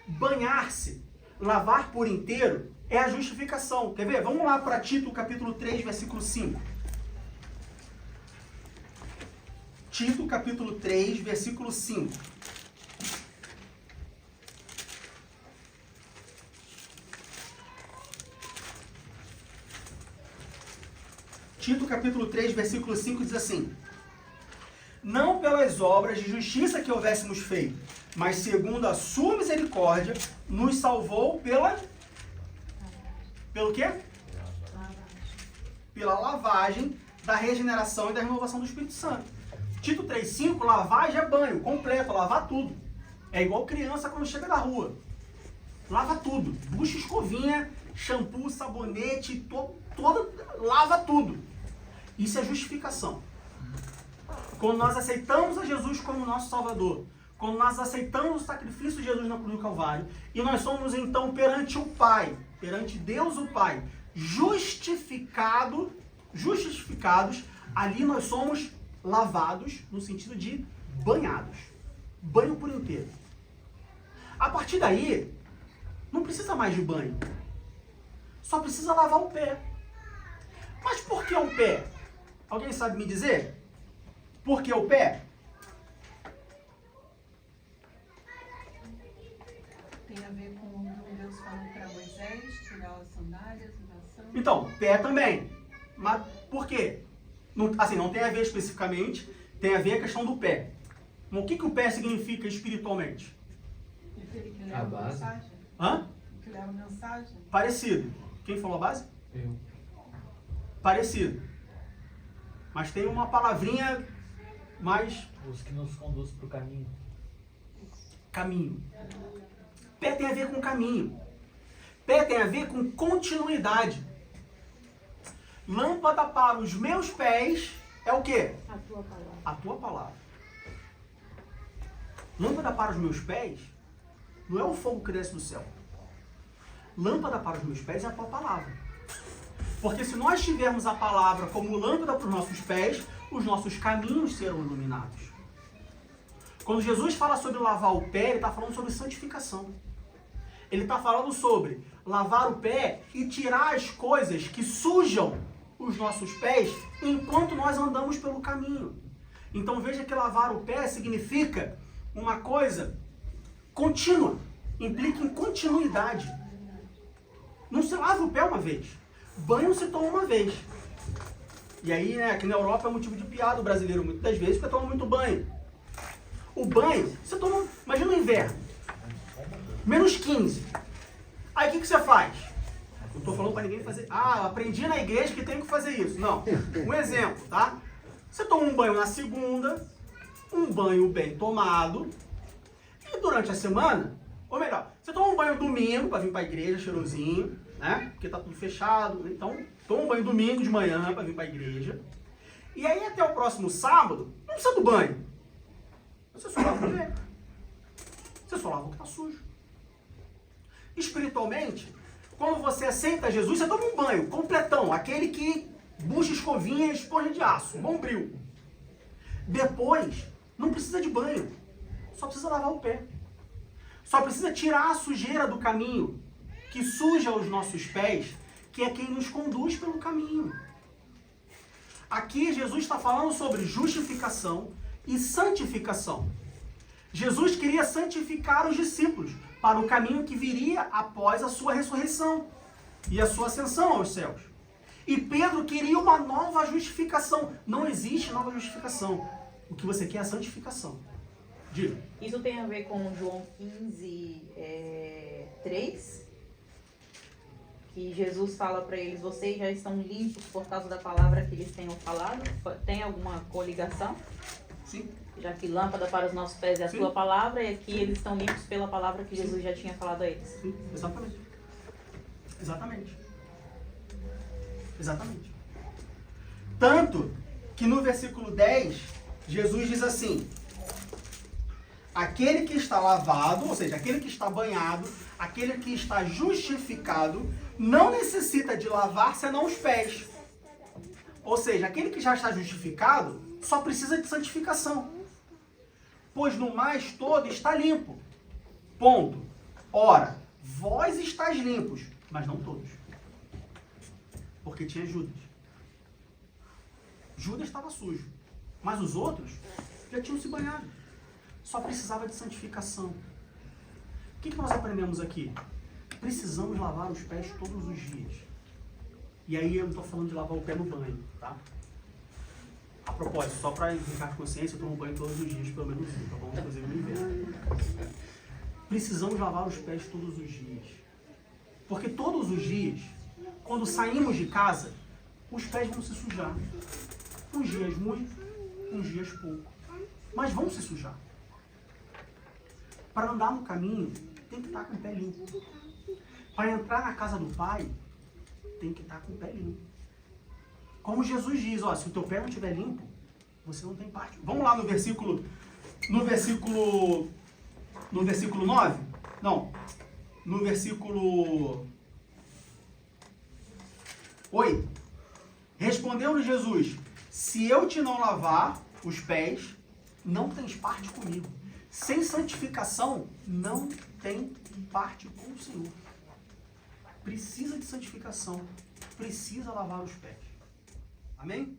Banhar-se, lavar por inteiro, é a justificação. Quer ver? Vamos lá para Tito, capítulo 3, versículo 5. Tito, capítulo 3, versículo 5. Tito, capítulo 3, versículo 5 diz assim, não pelas obras de justiça que houvéssemos feito, mas segundo a sua misericórdia, nos salvou pelo quê? Pela lavagem da regeneração e da renovação do Espírito Santo. Tito 3,5, lavagem é banho, completo, lavar tudo. É igual criança quando chega da rua. Lava tudo. Bucha, escovinha, shampoo, sabonete, lava tudo. Isso é justificação. Quando nós aceitamos a Jesus como nosso Salvador, quando nós aceitamos o sacrifício de Jesus na cruz do Calvário, e nós somos então perante o Pai, perante Deus o Pai, justificados, ali nós somos lavados no sentido de banhados. Banho por inteiro. A partir daí, não precisa mais de banho. Só precisa lavar o pé. Mas por que o pé? Alguém sabe me dizer? Por que o pé? Tem a ver com o Deus falou para Moisés tirar as sandálias da ação. Então, pé também. Mas por quê? Não, assim, não tem a ver especificamente, tem a ver a questão do pé. Mas o que o pé significa espiritualmente? Aquele que leva a base. mensagem. Hã? Que leva a mensagem. Parecido. Quem falou a base? Eu. Parecido. Mas tem uma palavrinha mais Os que nos conduzem para o caminho. caminho. Pé tem a ver com caminho. Pé tem a ver com continuidade. Lâmpada para os meus pés é o quê? A tua palavra. A tua palavra. Lâmpada para os meus pés não é o fogo que desce do céu. Lâmpada para os meus pés é a tua palavra. Porque se nós tivermos a palavra como lâmpada para os nossos pés, os nossos caminhos serão iluminados. Quando Jesus fala sobre lavar o pé, ele está falando sobre santificação. Ele está falando sobre lavar o pé e tirar as coisas que sujam os nossos pés enquanto nós andamos pelo caminho. Então veja que lavar o pé significa uma coisa contínua, implica em continuidade. Não se lava o pé uma vez, banho se toma uma vez. E aí, né, aqui na Europa é motivo de piada o brasileiro muitas das vezes porque toma muito banho. O banho, você toma, imagina o inverno, menos 15. Aí o que você faz? Não estou falando para ninguém fazer, eu aprendi na igreja que tenho que fazer isso. Não, um exemplo, tá? Você toma um banho na segunda, um banho bem tomado, e durante a semana, ou melhor, você toma um banho domingo para vir para a igreja, cheirosinho, né? Porque tá tudo fechado, então toma um banho domingo de manhã para vir para a igreja. E aí até o próximo sábado, não precisa do banho. Você só lava o pé. Você só lava o que está sujo. Espiritualmente, quando você aceita Jesus, você toma um banho completão, aquele que bucha, escovinha, esponja de aço, bombril. Depois, não precisa de banho, só precisa lavar o pé. Só precisa tirar a sujeira do caminho, que suja os nossos pés, que é quem nos conduz pelo caminho. Aqui Jesus está falando sobre justificação e santificação. Jesus queria santificar os discípulos para o caminho que viria após a sua ressurreição e a sua ascensão aos céus. E Pedro queria uma nova justificação. Não existe nova justificação. O que você quer é a santificação. Diga. Isso tem a ver com João 15, 3, que Jesus fala para eles, vocês já estão limpos por causa da palavra que eles tenham falado. Tem alguma coligação? Sim. Já que lâmpada para os nossos pés é a Sim. tua palavra, e aqui eles estão limpos pela palavra que Jesus já tinha falado a eles. Sim, exatamente. Exatamente. Exatamente. Tanto que no versículo 10, Jesus diz assim: aquele que está lavado, ou seja, aquele que está banhado, aquele que está justificado, não necessita de lavar senão os pés. Ou seja, aquele que já está justificado só precisa de santificação. Pois no mais todo está limpo. Ponto. Ora, vós estáis limpos, mas não todos. Porque tinha Judas. Judas estava sujo, mas os outros já tinham se banhado. Só precisava de santificação. O que nós aprendemos aqui? Precisamos lavar os pés todos os dias. E aí eu não estou falando de lavar o pé no banho, tá? A propósito, só para brincar com consciência, eu tomo banho todos os dias, pelo menos um, tá bom? Inclusive no inverno. Precisamos lavar os pés todos os dias. Porque todos os dias, quando saímos de casa, os pés vão se sujar. Uns dias muito, uns dias pouco. Mas vão se sujar. Para andar no caminho, tem que estar com o pé limpo. Para entrar na casa do Pai, tem que estar com o pé limpo. Como Jesus diz, ó, se o teu pé não estiver limpo, você não tem parte. Vamos lá no versículo 9? Não, no versículo 8. Respondeu-lhe Jesus: se eu te não lavar os pés, não tens parte comigo. Sem santificação, não tem parte com o Senhor. Precisa de santificação, precisa lavar os pés. Amém?